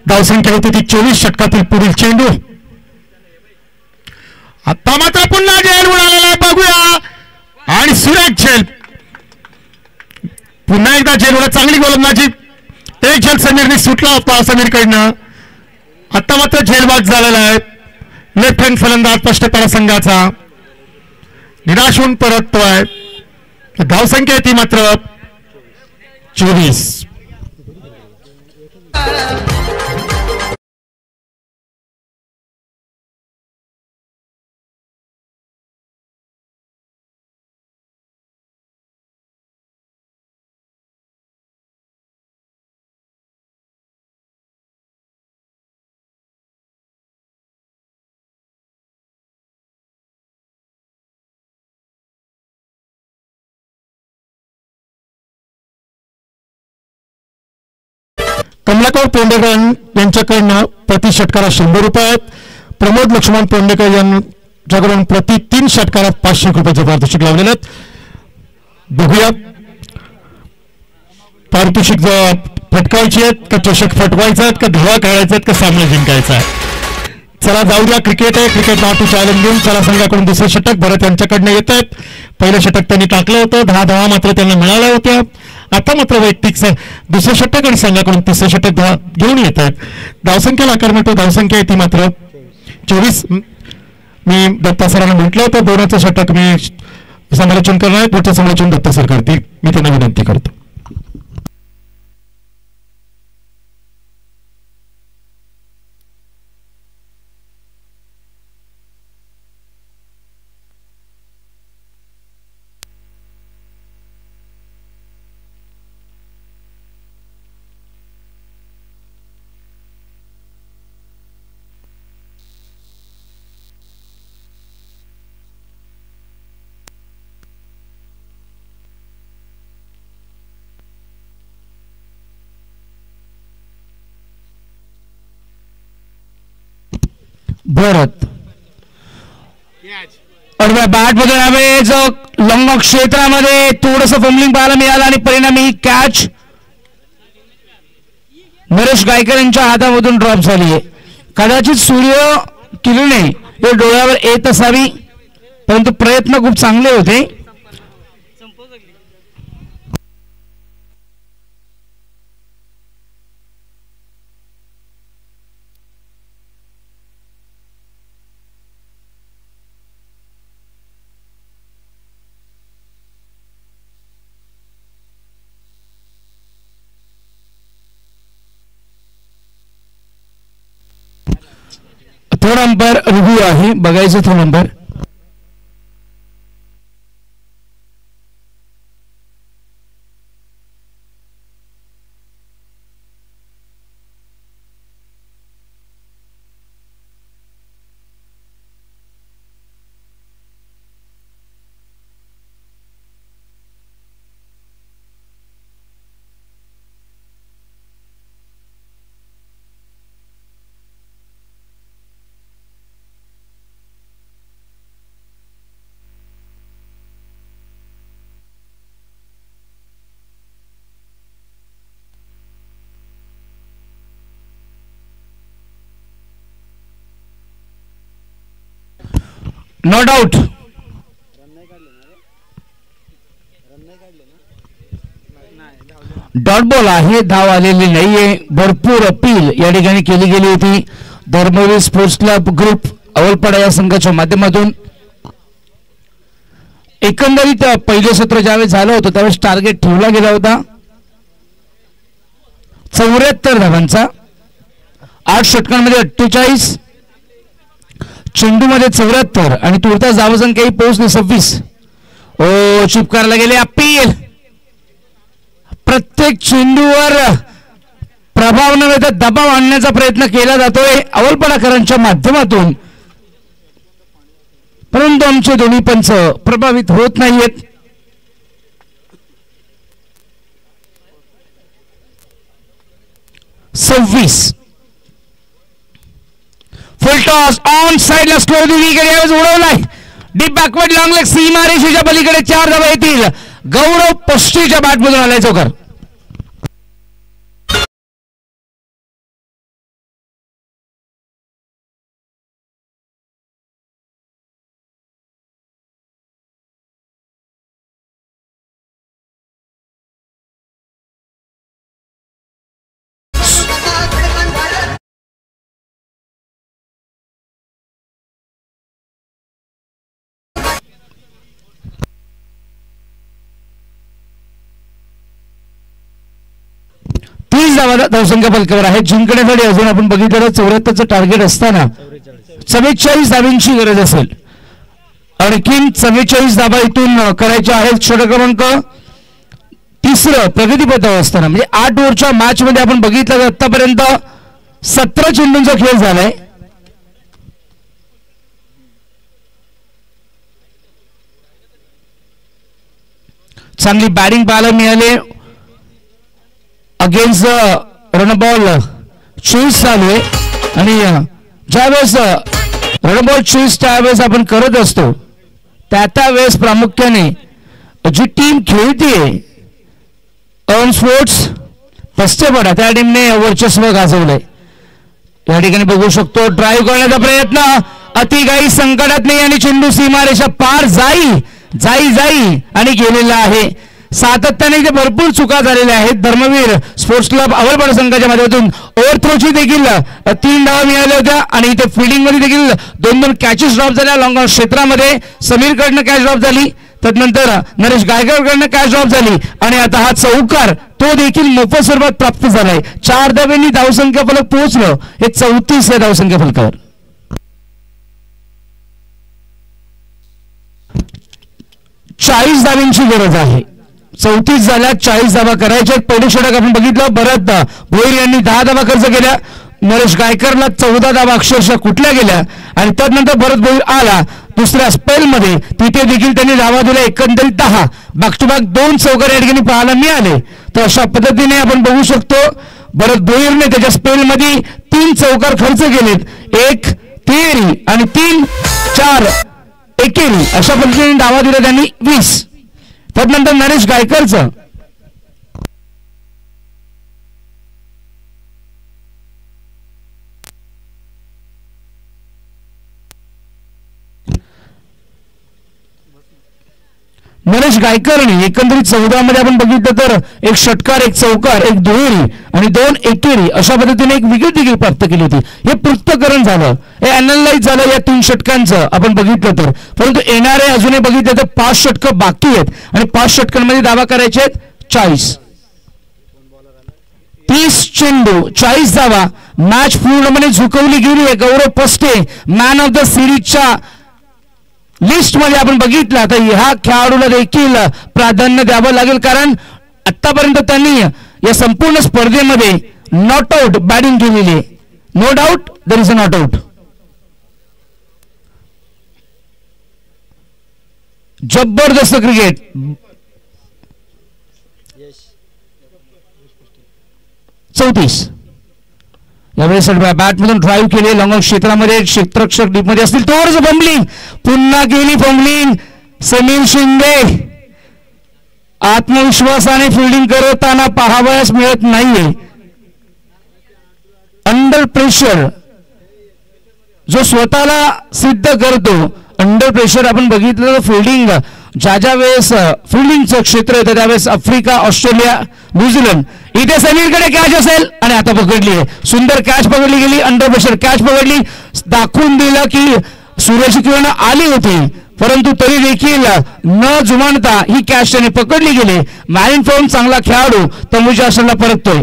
धावसंख्या होती ती 24. षटकातील पुढील चेंडू आता मात्र पुन्हा झेल उडालेला बघूया आणि सुरेख झेल. पुन्हा एकदा झेल उडा, चांगली गोलंदाजी. एक झेल समीरने सुटला होता समीरकडनं. आता मात्र झेल बाद झालेला आहे. लेफ्ट हँड फलंदाज स्पष्टपणे संघाचा निराश होऊन परततोय. धावसंख्या ती मात्र 24. कमलाकर पोंडेकर यांच्याकडनं प्रति षटकाला 100 रुपये आहेत. प्रमोद लक्ष्मण पोंडेकर यांच्याकडून प्रति 3 षटकारात 500 रुपयाचे पारितोषिक लावलेले आहेत. बघूया पारितोषिक फटकायची आहेत का, चषक फटवायचा आहेत का, धावा खेळायचा आहेत का, सामना जिंकायचा आहे. चला जाऊ द्या, क्रिकेट आहे. क्रिकेट नाटू चॅलेंज घेऊन चला संघाकडून दुसरे षटक भरत यांच्याकडनं येत आहेत. पहिलं षटक त्यांनी टाकलं होतं, 10 धावा मात्र त्यांना मिळाल्या होत्या. आता मात्र वैयक्तिक दुसरं षटक आणि संघाकडून तिसरं षटक घेऊन येत आहेत. धावसंख्या आकार मिळतो, धावसंख्या येते मात्र 24. मी दत्ता सरांना म्हटलं होतं 2चं षटक मी समालोचन करणार आहे, पुढचं समालोचन दत्ता सर करतील. मी त्यांना विनंती करतो. भरत अडव्या बॅट बदल जो लंब क्षेत्रामध्ये थोडस फंबलिंग पाहायला मिळालं आणि परिणामी ही कॅच नरेश गायकर यांच्या हातामधून ड्रॉप झाली आहे. कदाचित सूर्य किरणे हे डोळ्यावर येत असावी, परंतु प्रयत्न खूप चांगले होते. तो नंबर रिव्ह्यू आहे, बघायचं तो number. No doubt. Dot ball आहे, धाव आलेली नाहीये. भरपूर अपील या ठिकाणी केली गेली होती धर्मवीर स्पोर्ट्स क्लब ग्रुप अवलपाडा या संघाच्या माध्यमातून. एकंदरीत पहिले सत्र ज्यावेळेस झालं होतं त्यावेळेस टार्गेट ठेवला गेला होता 74 धावांचा. 8 षटकांमध्ये 48, चेंडूमध्ये 74 आणि तुर्तास धावसंख्याही पोहोचली 26. ओ चिपकारला गेले अपील. प्रत्येक चेंडूवर प्रभाव न देता दबाव आणण्याचा प्रयत्न केला जातोय अवलपाडाकरांच्या माध्यमातून, परंतु आमचे दोन्ही पंच प्रभावित होत नाहीयेत. फुल टॉस ऑन साइडला स्लोली विकेट यावेळेस उडवलाय. डीप बॅकवर्ड लॉंग लेग सीमा रेषेच्या पलीकडे 4 धावा येतील. गौरव पष्टीच्या बॅटमधून आलाय चौकार. धावसंख्या फलकावर आहे. जिंकण्यासाठी अजून आपण बघितलं 74चं टार्गेट असताना 44 धावांची गरज असेल. आणखीन 44 धावा इथून करायच्या आहेत. षटक क्रमांक 3 प्रगतीपथावर असताना म्हणजे 8 ओव्हरच्या मॅच मध्ये आपण बघितलं तर आतापर्यंत 17 चेंडूंचा खेळ झालाय. चांगली बॅटिंग पाहायला मिळाली. अगेन्स्ट रनबॉल चॉईस चालू आहे आणि ज्यावेळेस रनबॉल चॉईस त्यावेळेस आपण करत असतो त्यावेळेस प्रामुख्याने जी टीम खेळते अर्न स्पोर्ट्स पस्तेपाडा त्या टीमने वर्चस्व गाजवलंय. या ठिकाणी बघू शकतो ड्राईव्ह करण्याचा प्रयत्न अतिघाई संकटात नाही आणि चेंडू सीमारेषा पार जाई आणि गेलेला आहे. सातत्याने इथे भरपूर चुका झालेल्या आहेत. धर्मवीर स्पोर्ट्स क्लब अवलपाडा संघाच्या माध्यमातून ओव्हरथ्रोची देखील 3 धावा मिळाल्या होत्या आणि इथे फिल्डिंग मध्ये देखील 2 कॅचेस ड्रॉप झाल्या. लॉंग ऑन क्षेत्रामध्ये समीर कडनं कॅच ड्रॉप झाली, तदनंतर नरेश गायकवाड कडनं कॅच ड्रॉप झाली आणि आता हा चौकार तो देखील मोफत स्वरूपात प्राप्त झालाय. 4 धावांनी धावसंख्या फलक पोहोचलं. हे 34 या धावसंख्या फलकावर. 40 धावांची गरज आहे. 34 झाल्या, 40 धावा करायच्या. पहिले षटक आपण बघितलं भरत भोईर यांनी 10 धावा खर्च केल्या. नरेश गायकरला 14 धावा अक्षरशः कुठल्या गेल्या आणि त्यानंतर भरत भोईर आला दुसऱ्या स्पेल मध्ये, तिथे देखील त्यांनी धावा दिल्या. एकंदरीत 10 बॅक टू बॅक 2 चौकार या ठिकाणी पाहायला मिळाले. तर अशा पद्धतीने आपण बघू शकतो भरत भोईरने त्याच्या स्पेल मध्ये 3 चौकार खर्च केलेत. 1 तिहेरी आणि 3 4 एकेरी अशा पद्धतीने धावा दिल्या त्यांनी 20. त्यानंतर नरेश गायकरचं नरेश गायकरने एकंदरीत 14 मध्ये आपण बघितलं तर 1 षटकार 1 चौकार 1 दुहेरी आणि 2 एकेरी अशा पद्धतीने 1 विकेट देखील प्राप्त केली होती. हे पृथक्करण झालं, हे अॅनलाइज झालं या 3 षटकांचं आपण बघितलं तर. परंतु येणारे अजूनही बघितलं तर 5 षटकं बाकी आहेत आणि 5 षटकांमध्ये दावा करायचे आहेत 40. 30 चेंडू 40 धावा. मॅच पूर्णपणे झुकवली गेली आहे. गौरव पस्टे मॅन ऑफ द सिरीजच्या लिस्ट मध्ये आपण बघितलं तर ह्या खेळाडूला देखील प्राधान्य द्यावं लागेल, कारण आतापर्यंत त्यांनी या संपूर्ण स्पर्धेमध्ये नॉट आउट बॅटिंग केलेली आहे. No doubt there is a not out. जबरदस्त क्रिकेट. चौतीस यावेळेस बॅटमधून ड्राईव्ह केले. लॉंग क्षेत्रामध्ये क्षेत्ररक्षक डीपमध्ये असतील तोच बॉम्बलिंग पुन्हा गेली. बॉम्बलिंग समीर शिंदे आत्मविश्वासाने फिल्डिंग करताना पाहावयास मिळत नाहीये. अंडर प्रेशर जो स्वतःला सिद्ध करतो अंडर प्रेशर आपण बघितलं तर फिल्डिंग ज्या वेळेस फिल्डिंगचं क्षेत्र येतं त्यावेळेस आफ्रिका, ऑस्ट्रेलिया, न्यूझीलंड इथे समीरकडे कॅच असेल आणि आता पकडली आहे, सुंदर कॅच पकडली गेली, अंडर प्रेशर कॅच पकडली, दाखवून दिलं की सूर्याची किरण आली होती परंतु तरी देखील न जुमानता ही कॅच त्याने पकडली गेली. मॅरिन फॉर्म चांगला खेळाडू तंबूच्या आसनाला परततोय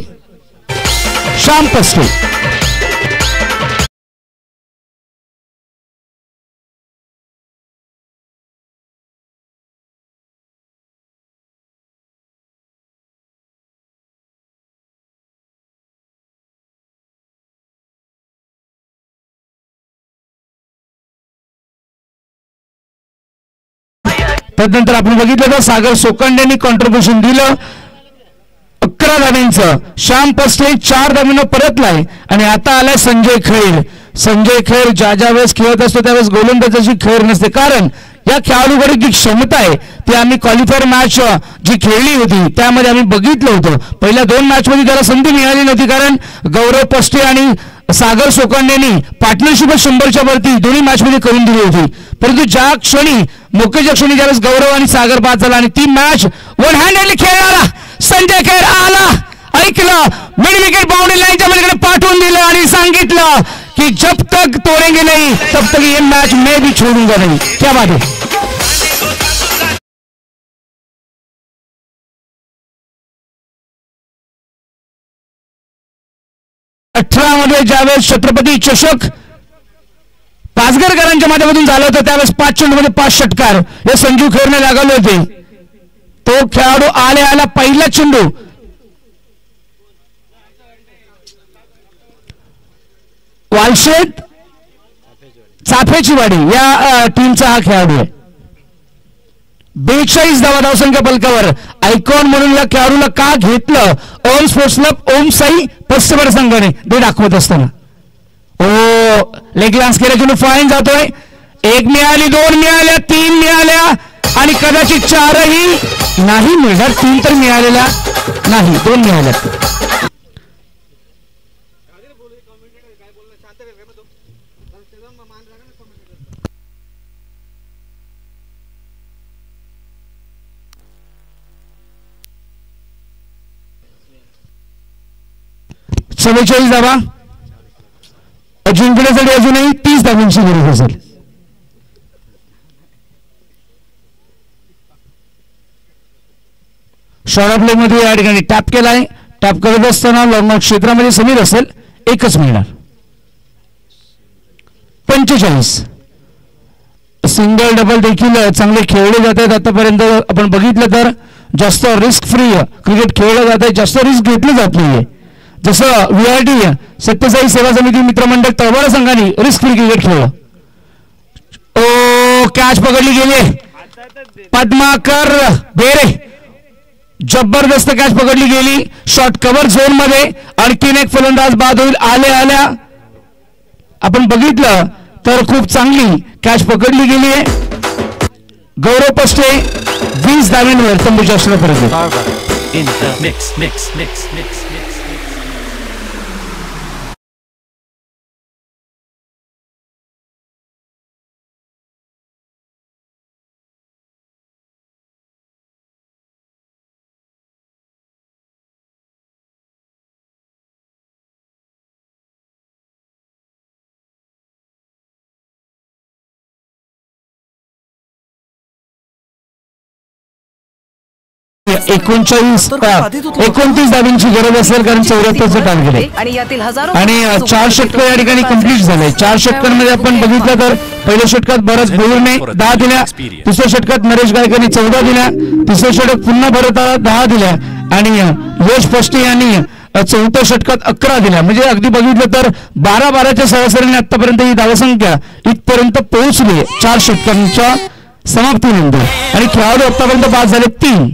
श्याम पस्टे. त्यानंतर आपण बघितलं तर सागर सोकंडेंनी कॉन्ट्रीब्युशन दिलं 11 धाब्यांचं. श्याम पस्टे 4 धाब्यांना परतलाय आणि आता आलाय संजय खैर. संजय खैर ज्या वेळेस खेळत असतो त्यावेळेस गोलंदाजाची खैर नसते, कारण या खेळाडूकडे जी क्षमता आहे ती आम्ही क्वालिफायर मॅच जी खेळली होती त्यामध्ये आम्ही बघितलं होतं. पहिल्या 2 मॅच मध्ये त्याला संधी मिळाली नव्हती कारण गौरव पस्टे आणि सागर सोकंडेंनी पार्टनरशिप 100च्या वरती दोन्ही मॅच मध्ये करून दिली होती. परंतु ज्या क्षणी मोकेच्या क्षणी ज्यावेळेस गौरव आणि सागर बाद झाला आणि ती मॅच वन हँडेडली खेळणारा संजय खैर आला, ऐकलं, मिड विकेट बाउंड्री लाईनच्या पलीकडे पाठवून दिलं आणि सांगितलं की जब तक तोडेंगे नहीं तब तक ये मैच मैं भी छोड़ूंगा नहीं. क्या बात है. मध्ये ज्यावेळेस छत्रपती चषक पाचघरकरांच्या माध्यमातून झालं होतं त्यावेळेस 5 चेंडूमध्ये 5 षटकार हे संजू खैरने लागले होते. तो खेळाडू आला पहिला चेंडू वालशेत चाफेची वाडी या टीमचा हा खेळाडू आहे. 42 धावसंख्या फलकावर आयकॉन म्हणून या खेळाडूला का घेतलं ओम स्पोर्ट्स क्लब ओम साई पश्चिम संघाने ते दाखवत असताना लेग लान्स केला चेंडू फाईन जातोय. 1 मिळाली, 2 मिळाल्या, 3 मिळाल्या आणि कदाचित 4ही नाही मिळणार. 3 तर मिळालेल्या नाही, 2 मिळाल्या. चव्वेचाळीस धावा जिंकण्यासाठी अजूनही 30 धावांची गरज असेल. शॉर्ट प्ले मध्ये या ठिकाणी टॅप केलाय. टॅप करत असताना लॉंग क्षेत्रामध्ये समीर असेल, एकच मिळणार. 45 सिंगल डबल देखील चांगले खेळले जात आहेत. आतापर्यंत आपण बघितलं तर जास्त रिस्क फ्री क्रिकेट खेळलं जात आहे, जास्त रिस्क घेतली जात नाहीये. जसं VRT सत्यसाई सेवा समिती मित्रमंडळ तळवाडा संघाने रिस्क फ्री क्रिकेट खेळलं. कॅच पकडली गेली, पद्माकर बेरे जबरदस्त कॅच पकडली गेली. शॉर्ट कव्हर झोन मध्ये आणखीन एक फलंदाज बाद होईल. आल्या आपण बघितलं तर खूप चांगली कॅच पकडली गेली आहे. गौरव पस्टे 20 धाव्यांवर तंबूच्या आसनापर्यंत. एकोणतीस धाब्यांची गरज असेल कारण 74चं टार्गेट आहे आणि 4 षटक या ठिकाणी कंप्लीट झाले. 4 षटकांमध्ये आपण बघितलं तर पहिल्या षटकात भरत भोईरने 10 दिल्या, दुसऱ्या षटकात नरेश गायकवाडने 14 दिल्या, तिसऱ्या षटक पुन्हा भरताला 10 दिल्या आणि यश पस्टे यांनी 4थ्या षटकात 11 दिल्या. म्हणजे अगदी बघितलं तर 12-12च्या सरासरीने आतापर्यंत ही धावसंख्या इथपर्यंत पोहोचली 4 षटकांच्या समाप्तीनंतर आणि खेळाडू आतापर्यंत बाद झाले 3.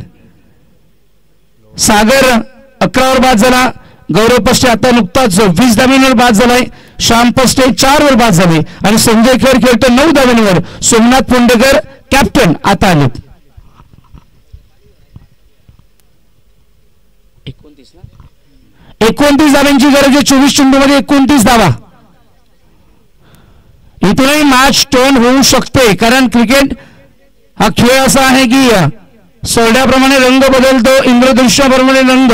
सागर 11 वर बाद झाला, गौरव पस्टे आता नुकताच 20 धाब्यांवर बाद झालाय, श्याम पस्टे 4 वर बाद झाले आणि संजय खैर खेळतो 9 धाब्यांवर. सोमनाथ पुंडेकर कॅप्टन आता आले. 29 धाब्यांची गरज आहे. 24 चेंडूमध्ये 29 धावा. इथूनही मॅच टर्न होऊ शकते, कारण क्रिकेट हा खेळ असा आहे की सोड्याप्रमाणे रंग बदलतो, इंद्रधनुष्याप्रमाणे रंग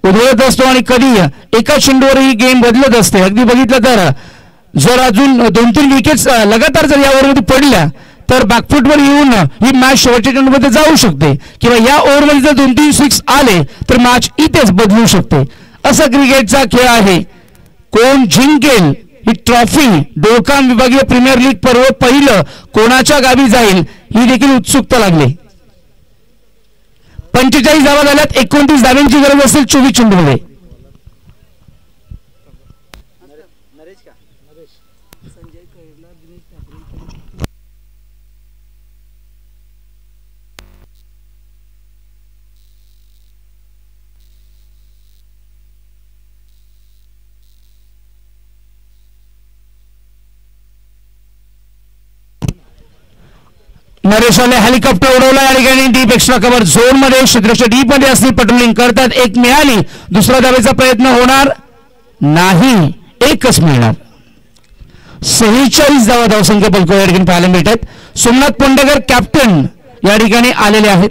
उधळत असतो आणि कधी एका चेंडूवर ही गेम बदलत असते. अगदी बघितलं तर जर अजून 2-3 विकेट्स लगातार जर या ओव्हरमध्ये पडल्या तर बॅकफुटवर येऊन ही मॅच शेवटच्या चेंडूमध्ये जाऊ शकते, किंवा या ओव्हरमध्ये जर 2-3 सिक्स आले तर मॅच इथेच बदलू शकते. असा क्रिकेटचा खेळ आहे. कोण जिंकेल ही ट्रॉफी, डोकाम विभागीय प्रीमियर लीग पर्व पहिलं कोणाच्या गावी जाईल ही देखील उत्सुकता लागली. 45 धावा झाल्यात, 29 धाव्यांची गरज असेल 24 चेंडूमध्ये. नरेशने हेलिकॉप्टर उडवला या ठिकाणी. डीप एक्स्ट्रा कव्हर झोन मध्ये क्षेत्ररक्षक डीप मध्ये असली पेट्रोलिंग करतात. एक मिळाली, दुसरा धावेचा प्रयत्न होणार नाही, एकच मिळणार. 46 धावा धावसंख्या बलको या ठिकाणी पाहायला मिळतात. सोमनाथ पोंडेकर कॅप्टन या ठिकाणी आलेले आहेत.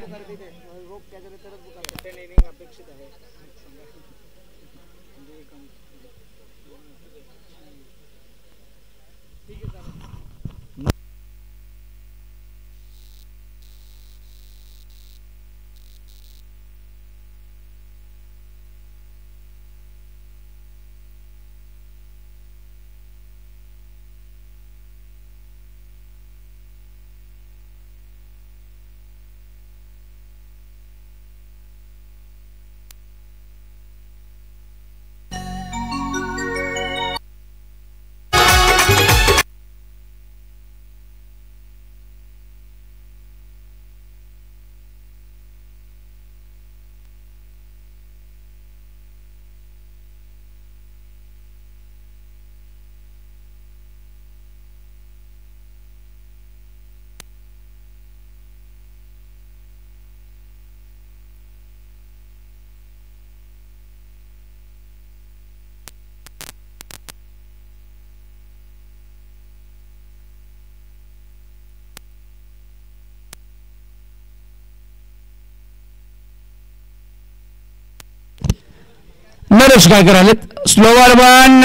नरेश काय करालेत. स्लोवर वन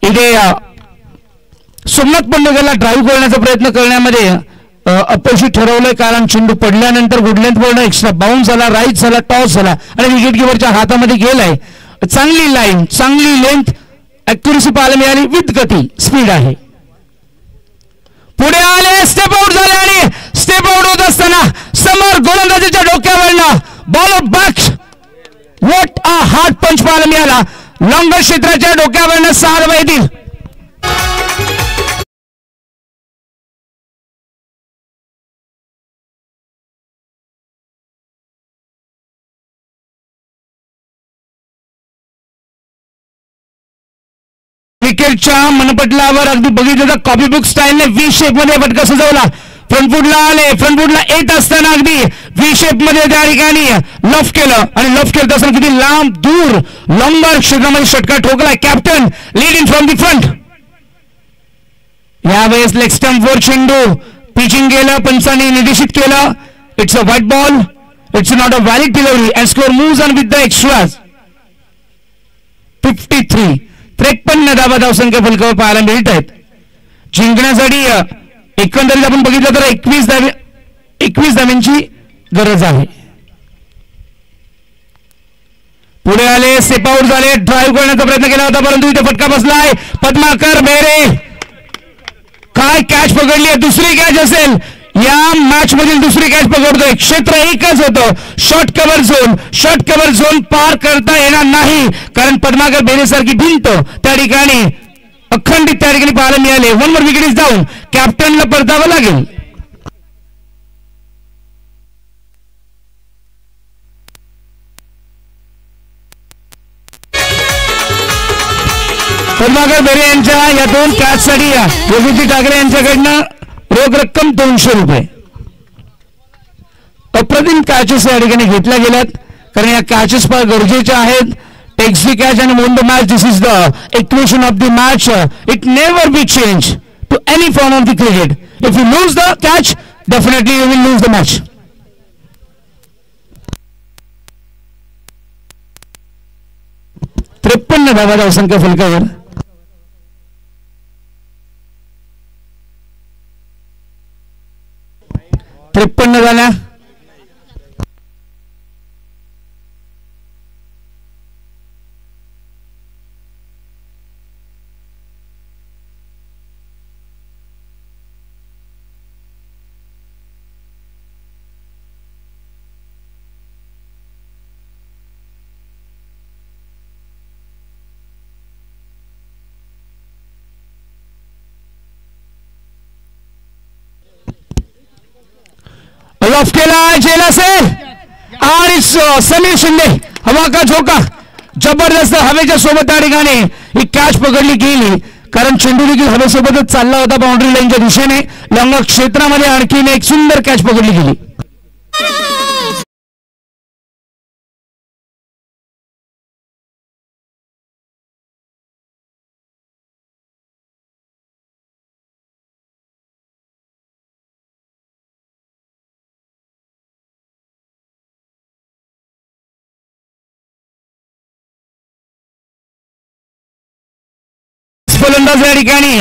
इथे सोमनाथ पोंडेकरला ड्राईव्ह करण्याचा प्रयत्न करण्यामध्ये अपयशी ठरवलंय, कारण चेंडू पडल्यानंतर गुडलेंथ वरून एक्स्ट्रा बाउन्स झाला, राईट झाला, टॉस झाला आणि विकेट किपरच्या हातामध्ये गेलाय. चांगली लाईन, चांगली लेंथ, ऍक्युरेसी पाहायला मिळाली, विथ गती, स्पीड आहे. पुढे आले, स्टेप आउट झाले आणि स्टेप आउट होत असताना समोर गोलंदाजाच्या डोक्यावरनं ball back. What a hard punch पाहायला मिळाला. लॉंगर क्षेत्राच्या डोक्यावरनं 6 धावा येतील. विकेटच्या मनपटलावर अगदी बघितलं तर कॉपी बुक स्टाईलने व्ही शेप मध्ये फटका सजवला. फ्रंटफुटला आले, फ्रंटफुटला येत असताना अगदी व्ही शेप मध्ये त्या ठिकाणी लफ केलं आणि लफ केलं असताना किती लांब दूर लंबर क्षेत्रामध्ये षटकार ठोकला. Captain lead in from the front. यावेळेस लेग स्टंपवर चेंडू पिचिंग केलं, पंचांनी निर्देशित केलं. It's a white ball, it's not a valid delivery and score moves on with the extras. 53 धावा धावसंख्या फलकावर पाहायला मिळत आहेत. जिंकण्यासाठी एकंदरीत आपण बघितलं तर 21 धाव्यांची गरज आहे. पुढे आले, स्टेप आउट झाले, ड्राईव्ह करण्याचा प्रयत्न केला होता परंतु इथे फटका बसलाय. पद्माकर बेरे काय कॅच पकडली आहे, दुसरी कॅच असेल या मॅच मधील, दुसरी कॅच पकडतोय. क्षेत्र एकच होतं, शॉर्ट कव्हर झोन पार करता येणार नाही, कारण पद्माकर बेरे सारखी भिंत त्या ठिकाणी अखंडित त्या ठिकाणी पाहायला मिळाले. 1 मोर विकेट इज डाऊन. कॅप्टनला परतावं लागेल. पद्माकर बेरे यांच्या या 2 कॅचसाठी योगेश ठाकरे यांच्याकडनं रोख रक्कम 200 रुपये. अप्रतिम कॅचेस या ठिकाणी घेतल्या गेल्यात, कारण या कॅचेस फार गरजेच्या आहेत. Takes the catch and won the match. This is the equation of the match. It never be changed to any form of the cricket. If you lose the catch, definitely you will lose the match. त्रेपन्न धावा धावसंख्या फलकावर. त्रेपन्न झाल्या. Loft केला जेला से आणि समीर शिंदे हवा का झोका जबरदस्त हवेच्या सोबत त्या ठिकाणी ही कॅच पकडली गेली कारण चेंडू देखील हवेसोबतच चालला होता बाउंड्री लाईनच्या दिशेने. लंग क्षेत्रामध्ये आणखीन एक सुंदर कॅच पकडली गेली. फलंदाज या ठिकाणी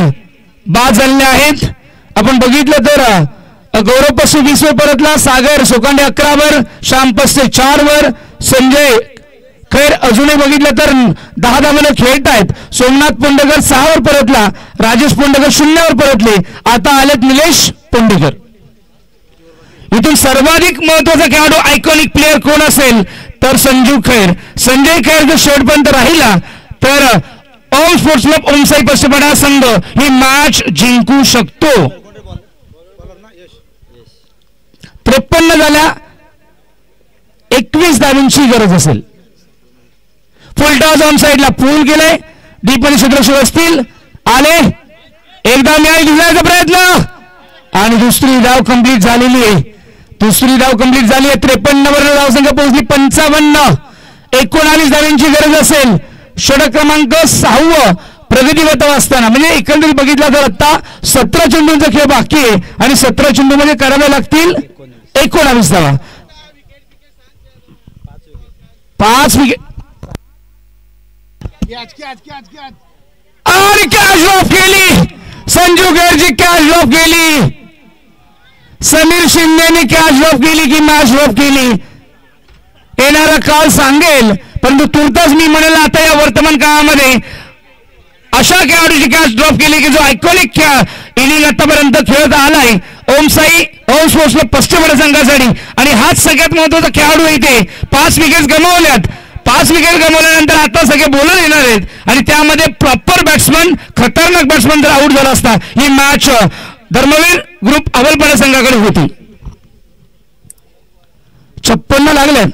बाद झालेले आहेत. आपण बघितलं तर गौरव पशु 20 वर परतला, सागर सोकांडे 11 वर, श्याम पस्ते 4 वर, संजय खैर अजूनही बघितलं तर 10 धावांवर खेळत आहेत. सोमनाथ पोंडेकर 6 वर परतला, राजेश पोंडेकर 0 वर परतले. आता आलेत निलेश पोंडेकर. इथून सर्वाधिक महत्वाचा खेळाडू आयकॉनिक प्लेअर कोण असेल तर संजू खैर. संजय खैर जर शेवटपर्यंत राहिला तर ओम स्पोर्ट्स क्लब ओमसाई पश्चिमपाडा संघ ही मॅच जिंकू शकतो. 53 झाल्या. 21 धावांची गरज असेल. फुल टॉस ऑन साइडला पूल केलंय. डीप मध्ये क्षेत्रक्षक असतील. आले एकदा न्याय घेण्याचा प्रयत्न आणि दुसरी धाव कंप्लीट झालेली आहे. 53 वर धावसंख्या पोहोचली 55. 19 धावांची गरज असेल. षटक क्रमांक 6 प्रगतीवत असताना म्हणजे एकंदरीत बघितला तर आता 17 चेंडूंचा खेळ बाकी आहे आणि 17 चेंडू मध्ये करावे लागतील 19 धावा. 5 विकेट आणि कॅच ड्रॉप केली. संजू खैरची कॅच ड्रॉप केली. समीर शिंदेने कॅच ड्रॉप केली की मॅच ड्रॉप केली येणारा काळ सांगेल. परंतु तुर्तास मी म्हणाला आता या वर्तमान काळामध्ये अशा खेळाडूची कॅच ड्रॉप केली की जो आयकॉनिक इनिंग आतापर्यंत खेळत आलाय ओम स्पोर्ट्स क्लब पश्चिम संघासाठी आणि हाच सगळ्यात महत्वाचा खेळाडू इथे. 5 विकेट गमावल्यात. 5 विकेट गमावल्यानंतर आता सगळे बॉलर येणार आहेत आणि त्यामध्ये प्रॉपर बॅट्समन खतरनाक बॅट्समन जर आउट झाला असता ही मॅच धर्मवीर ग्रुप अवलपाडा संघाकडे होती. 56 लागले.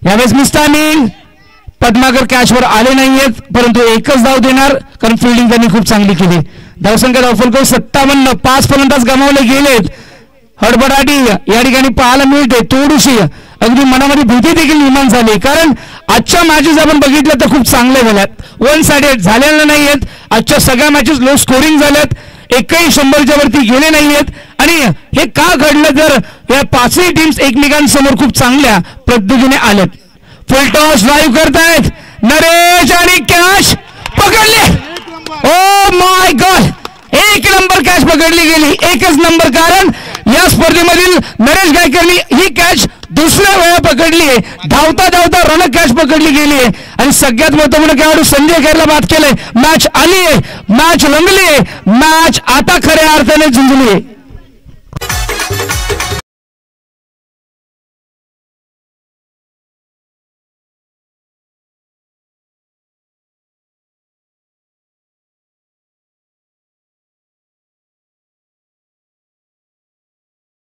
यावेळेस मिस्टामिन पद्माकर कॅचवर आले नाहीयेत परंतु एकच धाव देणार कारण फिल्डिंग त्यांनी खूप चांगली केली. धावसंख्या धावफलक 57. 5 फलंदाज गमावले गेलेत. हडबडाटी या ठिकाणी पाहायला मिळते. थोडीशी अगदी मनामध्ये भीती देखील निर्माण झाली कारण आजच्या मॅचेस आपण बघितल्या तर खूप चांगल्या झाल्यात. 1 साइडेड झालेल्या नाहीयेत. आजच्या सगळ्या मॅचेस लो स्कोरिंग झाल्यात. एकही 100च्या वरती गेले नाहीयेत आणि हे का घडलं तर या 5ही टीम्स एकमेकांसमोर खूप चांगल्या पद्धतीने आलेत. फुल टॉस ड्राईव्ह करतायत नरेश आणि कॅच पकडली. Oh my God 1 number catch पकडली गेली. 1च नंबर कारण या स्पर्धेमधील नरेश गायकरनी ही कॅच दुसऱ्या वेळा पकडली आहे. धावता धावता रणक कॅच पकडली गेली आहे आणि सगळ्यात महत्त्वपूर्ण खेळाडू संजय खैरला बाद केलंय. मॅच आली आहे. मॅच रंगली आहे. मॅच आता खऱ्या अर्थाने झुंजली आहे.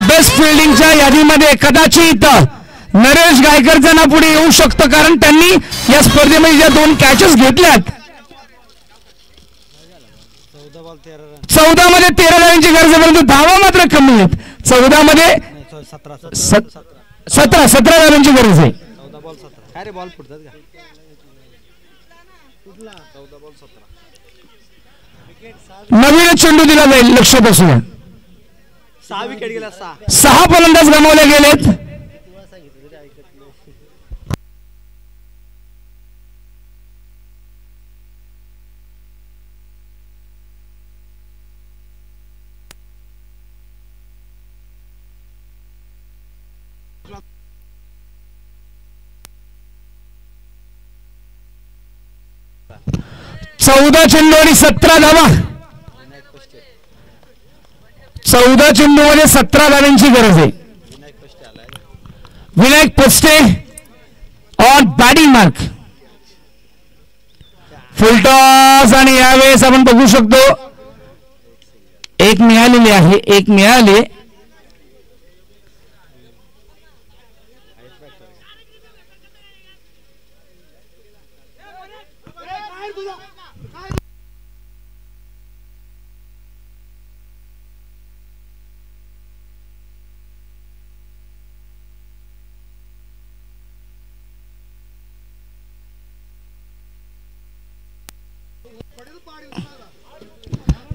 बेस्ट फिल्डिंगच्या यादीमध्ये कदाचित नरेश गायकरचं नाव पुढे येऊ शकतं कारण त्यांनी या स्पर्धेमध्ये ज्या 2 कॅचेस घेतल्यात 14 मध्ये 13 धावांची गरज परंतु धावा मात्र कमी आहेत. 14 मध्ये 17 धावांची गरज आहे. नवीन चेंडू दिला जाईल, लक्ष बसूया. 6 फलंदाज गमावले गेलेत. चौदा चेंडू आणि 17 धावा. 14 चेंडूमध्ये 17 धावांची गरज आहे. Vinayak paste on batting mark. Full toss आणि यावेळेस आपण बघू शकतो एक मिळालेली आहे, एक मिळाले.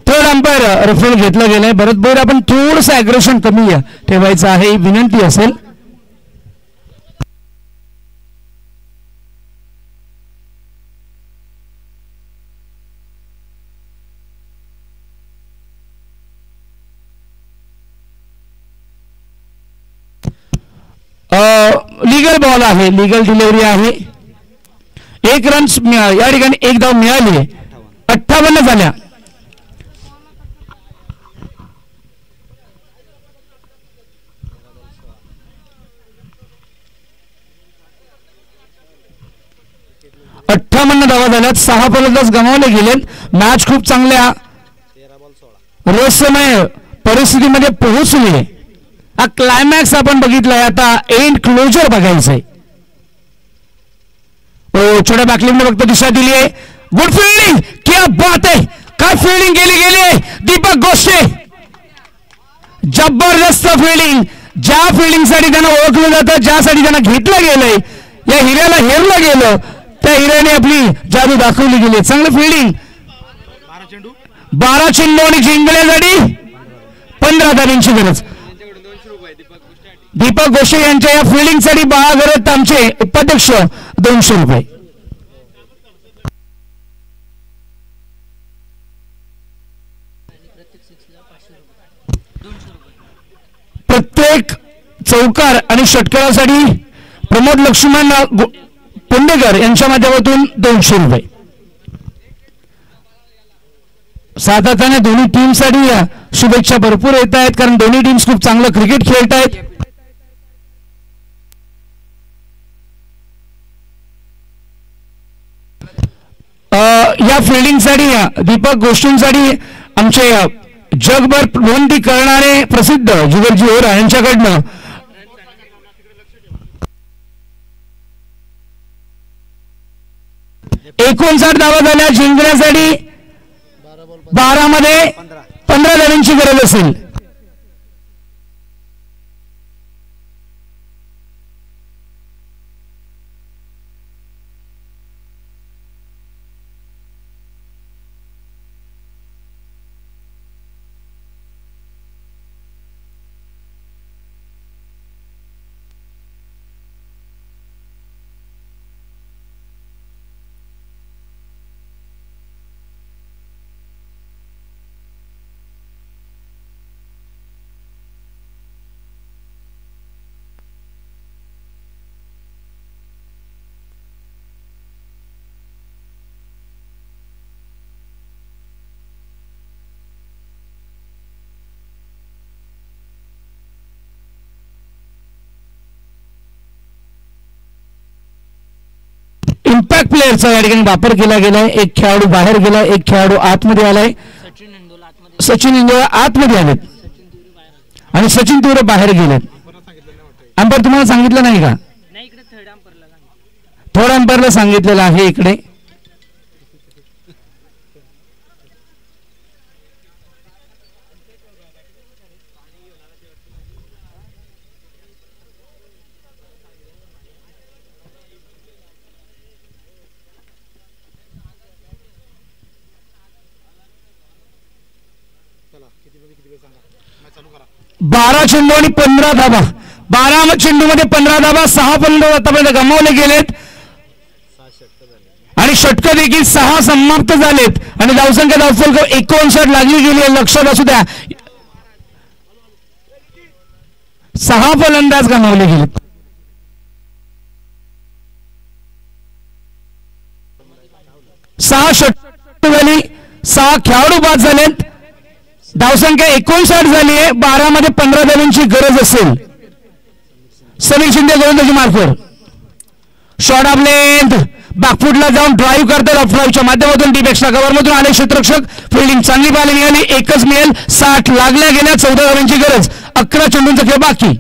थर्ड अंपायर रेफरल घेतला गेलाय. भरत बोर आपण थोडंसं अग्रेशन कमी ठेवायचं आहे, विनंती असेल. लीगल बॉल आहे, लीगल डिलिव्हरी आहे. 1 रन या ठिकाणी 1 धाव मिळाली. 58 झाल्या. धावा झाल्यात. 6 फलंदाज गमावले गेलेत. मॅच खूप चांगल्या रहस्यमय परिस्थितीमध्ये पोहोचली आहे. हा क्लायमॅक्स आपण बघितलाय, आता एंड क्लोजर बघायचंय. छोट्या बॅकलिंगने फक्त दिशा दिली आहे. गुड फिल्डिंग, क्या बात आहे, काय फिल्डिंग गेली आहे दीपक गोष्टे. जबरदस्त फिल्डिंग. ज्या फिल्डिंगसाठी त्यांना ओळखलं जातं, ज्यासाठी त्यांना घेतलं गेलंय, या हिऱ्याला हेरलं गेलं, त्या हिऱ्याने आपली जादू दाखवली गेली. चांगलं फिल्डिंग. 12 चेंडू आणि जिंकण्यासाठी 15 धावांची गरज. दीपक गोष्टे यांच्या या फिल्डिंगसाठी बाळागरत आमचे उपाध्यक्ष 200 रुपये. प्रत्येक चौकार आणि षटकारासाठी प्रमोद लक्ष्मण पुंडेकर यांच्या माध्यमातून 200 रुपये. सातत्याने दोन्ही टीमसाठी शुभेच्छा भरपूर येत आहेत, कारण दोन्ही टीम्स खूप चांगलं क्रिकेट खेळत आहेत. या फिल्डिंगसाठी दीपक गोष्टींसाठी आमचे जगभर नोंदी करणारे प्रसिद्ध जुगलजी ओरा यांच्याकडनं 59 धावा झाल्या. जिंकण्यासाठी 12 मध्ये 15 धावांची गरज असेल. इम्पॅक्ट प्लेअरचा या ठिकाणी वापर केला गेलाय. एक खेळाडू बाहेर गेलाय, एक खेळाडू आतमध्ये आलाय. सचिन इंदोला आतमध्ये आलेत आणि सचिन तिवरे बाहेर गेलेत. अंपायर तुम्हाला सांगितलं नाही का? थर्ड अंपायरला सांगितलेलं आहे इकडे. 12 चेंडू आणि 15 धाबा. 12 चेंडूमध्ये 15 धाबा. 6 फलंदाज आतापर्यंत गमावले गेलेत आणि षटक देखील 6 समाप्त झालेत आणि धावसंख्या धावफलक 59 लागली गेली आहे. लक्षात असू द्या 6 फलंदाज गमावले गेलेत. सहा षटक झाली. 6 खेळाडू बाद झालेत. धावसंख्या 59 झाली आहे. 12 मध्ये 15 धावांची गरज असेल. समीर शिंदे गोलंदाजी मार्फत शॉट ऑफ लेंथ बॅकफुटला जाऊन ड्राईव्ह करतात. ऑफड्राईव्हच्या माध्यमातून डीपेक्षा कव्हरमधून आले क्षेत्ररक्षक. फिल्डिंग चांगली पाहायला मिळाली. एकच मिळेल. 60 लागल्या गेल्या. 14 धावांची गरज. 11 चेंडूंचा खेळ बाकी.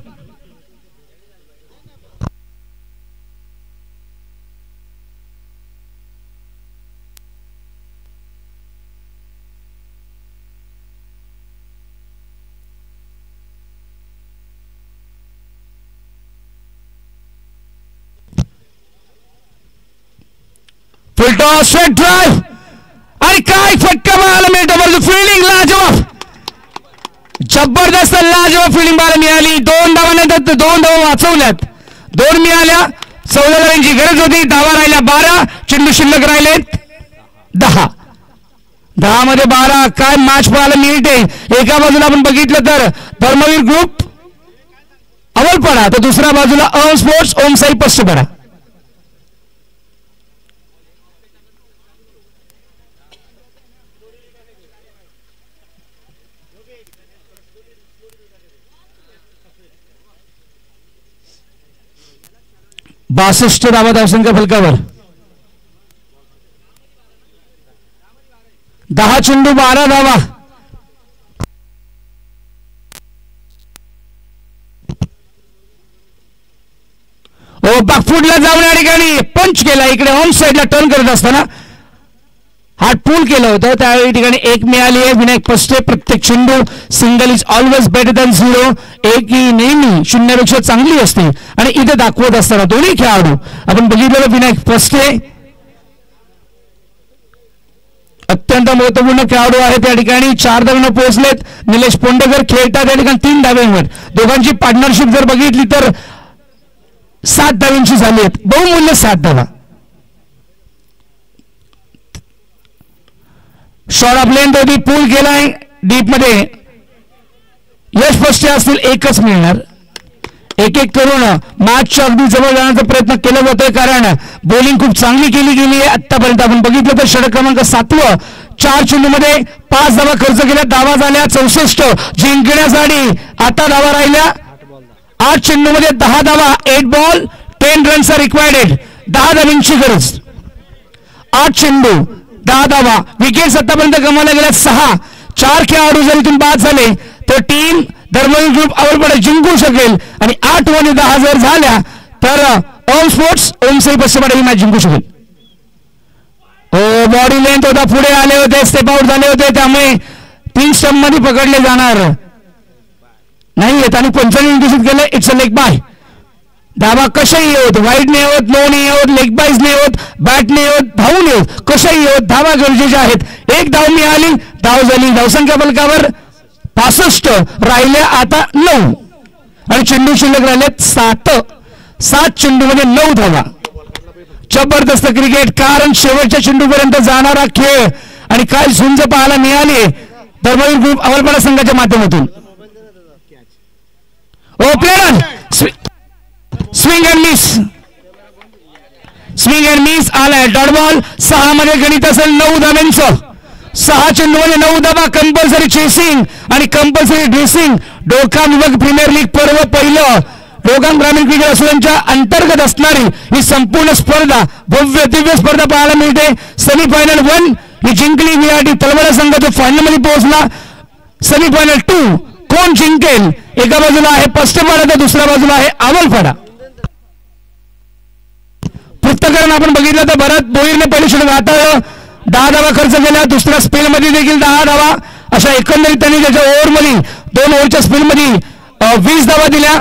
फुलटॉस स्ट्रेट ड्राईव्ह आणि काय फटका पाहायला मिळतो. फिल्डिंग लाजवाब. जबरदस्त लाजवाब फिल्डिंग पाहायला मिळाली. 2 धावानंतर 2 धावा वाचवल्यात. 2 मिळाल्या. 14 धावांची गरज होती. धावा राहिल्या 12. चेंडू शिल्लक राहिलेत 10. 10 मध्ये 12. काय मॅच पाहायला मिळते. एका बाजूला आपण बघितलं तर धर्मवीर ग्रुप अवलपाडा तर दुसऱ्या बाजूला अहम स्पोर्ट्स ओमसाई पश्चिमपाडा. बासष्ट धावा धावसंख्या फलकावर. 10 चेंडू 12 धावा. बॅकफुटला जाऊन या ठिकाणी पंच केला. इकडे ऑन साइडला टर्न करत असताना हार्ट पूल केलं होतं. त्यावेळी ठिकाणी 1 मिळाली आहे. विनायक पस्टे. प्रत्येक चेंडू single is always better than 0. एक ही नेहमी 0 पेक्षा चांगली असते आणि इथे दाखवत असताना दोन्ही खेळाडू आपण बघितलेलं विनायक पस्टे अत्यंत महत्वपूर्ण खेळाडू आहेत. त्या ठिकाणी 4 धावांना पोहोचलेत. निलेश पोंडेकर खेळतात त्या ठिकाणी 3 धाव्यांवर. दोघांची पार्टनरशिप जर बघितली तर 7 धावांची झाली आहेत. बहुमूल्य 7 धावा. शॉट ऑफ लेंथ होती. पूल केलाय डीप मध्ये. यश पस्टे असतील. एकच मिळणार. एक करून मॅचच्या अगदी जवळ जाण्याचा प्रयत्न केला जातोय कारण बॉलिंग खूप चांगली केली गेली आहे आतापर्यंत. आपण बघितलं तर षटक क्रमांक 7. 4 चेंडू मध्ये 5 धावा खर्च केल्या. धावा झाल्या 64. जिंकण्यासाठी आता धावा राहिल्या 8 चेंडू मध्ये 10 धावा. 8 बॉल 10 रन्स आर रिक्वायर्ड. 10 धावांची गरज. 8 चेंडू 10 धावा. विकेट्स आतापर्यंत गमावल्या गेल्या 6. 4 खेळाडू जर इथून बाद झाले तर टीम धर्मवीर ग्रुप अवलपाडा जिंकू शकेल आणि 8 मध्ये 10 जर झाल्या तर ऑल स्पोर्ट्स ओमसाई पश्चिमपाडा ही मॅच जिंकू शकेल. बॉडी लेंथ होता. पुढे आले होते. स्टेप आउट झाले होते. त्यामुळे 3 स्टंप मध्ये पकडले जाणार नाहीयेत आणि पंचांनी घोषित केलं इट्स अ लेग बाय. धावा कशाही होत. वाईड नाही होत. नो नाही होत. लेग बाईज नाही होत. बॅट नाही होत. धावू नाही होत. कशाही होत. धावा गरजेच्या आहेत. 1 धाव मिळाली. धाव झाली. धावसंख्या फलकावर 65 राहिल्या आता 9 आणि चेंडू शिल्लक राहिलेत 7. 7 चेंडू मध्ये 9 धावा. जबरदस्त क्रिकेट कारण शेवटच्या चेंडूपर्यंत जाणारा खेळ आणि काय झुंज पाहायला मिळाली धर्मवीर ग्रुप अवलपाडा संघाच्या माध्यमातून. Player swing and miss. Swing and miss आलाय. Dot ball. 6 मध्ये गणित असेल 9 धाव्यांचं. 6 चेंडू मध्ये 9 धावा. कंपल्सरी चेसिंग आणि कंपल्सरी ड्रेसिंग. डोकाम विभाग प्रीमियर लीग पर्व पहिलं डोकाम ग्रामीण क्रिकेट असोसिएशनच्या अंतर्गत असणारी ही संपूर्ण स्पर्धा भव्य दिव्य स्पर्धा पाहायला मिळते. सेमीफायनल 1 ही जिंकली विराटी तलवाडा संघ जो फायनल मध्ये पोहोचला. सेमीफायनल 2 कोण जिंकेल. एका बाजूला आहे पश्चिमपाडा तर दुसऱ्या बाजूला आहे अवलपाडा. पृथ्थकरण आपण बघितलं तर भरत बोईरने पहिली षटक हाताळलं. 10 धावा खर्च केल्या. दुसऱ्या स्पेलमध्ये देखील 10 धावा. अशा एकंदरीत त्यांनी त्याच्या ओव्हरमधील 2 ओव्हरच्या स्पेलमध्ये 20 धावा दिल्या.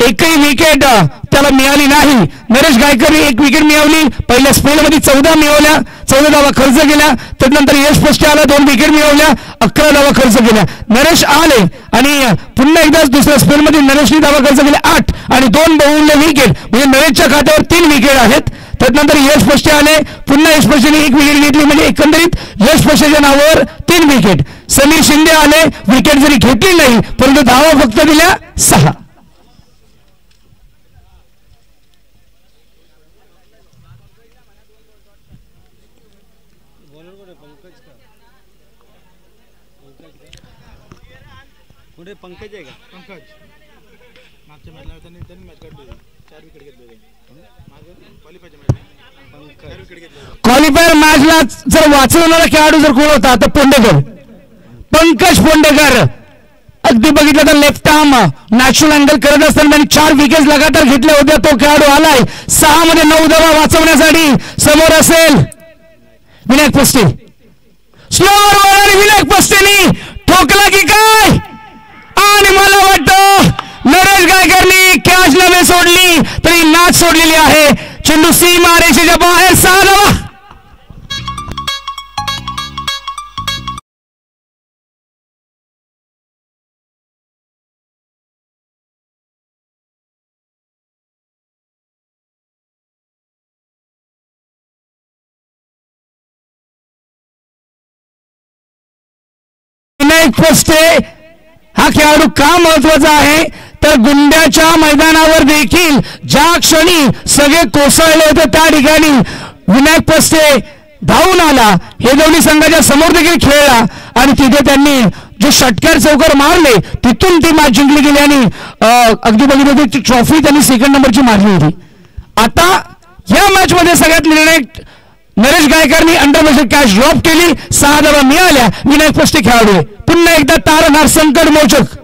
एकही विकेट त्याला मिळाली नाही. नरेश गायकरने 1 विकेट मिळवली. पहिल्या स्पेलमध्ये 14 मिळवल्या. 14 धावा खर्च केल्या. त्यानंतर यश पस्टे आला. 2 विकेट मिळवल्या. 11 धावा खर्च केल्या. नरेश आले आणि पुन्हा एकदा दुसऱ्या स्पेलमध्ये नरेशने धावा खर्च केले 8 आणि 2 बहुमूल्य विकेट, म्हणजे नरेशच्या खात्यावर 3 विकेट आहेत. त्यानंतर यश पष्टे आले, पुन्हा यश पष्टेने 1 विकेट घेतली, म्हणजे एकंदरीत यश पष्टेच्या नावावर 3 विकेट. समीर शिंदे आले, विकेट जरी घेतली नाही परंतु धावा फक्त दिल्या 6. पंकज आहे का? पंकज मागच्या मॅचला त्यांनी मॅच काढली, 4 विकेट घेतले. क्वालिफायर मॅचला जर वाचवणारा खेळाडू जर कोण होता तर पोंडेकर, पंकज पोंडेकर. अगदी बघितलं तर लेफ्ट आर्म नॅचरल अँगल करत असताना त्यांनी 4 विकेट लगातार घेतल्या होत्या. तो खेळाडू आलाय 6 मध्ये 9 धावा वाचवण्यासाठी. समोर असेल विनायक पस्ते, स्लोअर बॉलर विनायक पस्तेनी ठोकला की काय, आणि मला वाटतं नरेश गायकरनी कॅच नव्हे सोडली तरी नाच सोडलेली आहे. चेंडू सीमा रेषेच्या बाहेर 6 धावा. विनायक पस्ते हा खेळाडू का महत्वाचा आहे तर गुंड्याच्या मैदानावर देखील ज्या क्षणी सगळे कोसळले होते त्या ठिकाणी विनायक पस्ते धावून आला. हे दोन्ही संघाच्या समोर देखील खेळला आणि तिथे त्यांनी जे षटकार चौकार मारले तिथून ती मॅच जिंकली गेली आणि अगदी बघितलं होती ट्रॉफी त्यांनी सेकंड नंबरची मारली होती. आता या मॅच मध्ये सगळ्यात निर्णायक नरेश गायकरनी अंडर कॅच ड्रॉप केली. 6 धावा मिळाल्या. विनायक पस्ते खेळाडू पुन्हा एकदा तारणहार संकट मोचक.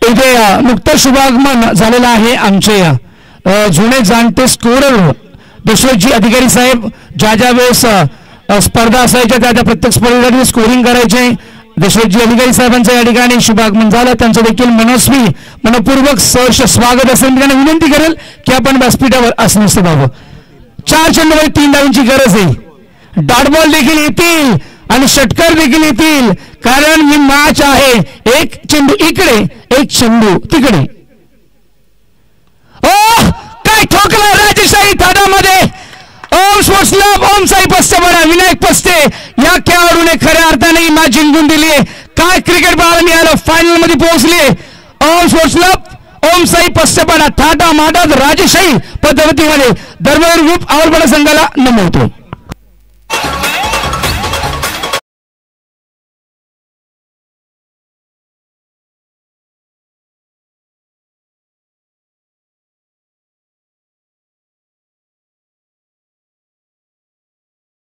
इथे नुकतंच शुभागमन झालेलं आहे आमचे जुने जाणते स्कोरर दशरथजी अधिकारी साहेब. ज्या ज्या वेळेस स्पर्धा असायच्या त्या प्रत्येक स्पर्धेसाठी स्कोरिंग करायचे. दशरथजी अधिकारी साहेबांचं या ठिकाणी शुभागमन झालं. त्यांचं देखील मनपूर्वक सहर्ष स्वागत असेल. त्यांना विनंती करेल की आपण व्यासपीठावर असं बाबा. 4 चेंडूवर 3 धावांची गरज आहे. डॉट बॉल देखील येतील आणि षटकार देखील येतील कारण ही मॅच आहे. 1 चेंडू इकडे 1 चेंडू तिकडे. काय ठोकला राजेशाही थाटामध्ये. ओम स्पोर्ट्स क्लब ओम साई पस्ते बडा विनायक पस्ते या खेळाडूने खऱ्या अर्थाने ही मॅच जिंकून दिली. काय क्रिकेट पाहायला मिळालं. फायनल मध्ये पोहोचले. ओम स्पोर्ट्स क्लब ओम साई पस्ते बडा थाटा माटात राजेशाही पद्धतीमध्ये धर्मवीर ग्रुप आवडपडा संघाला नमवतो.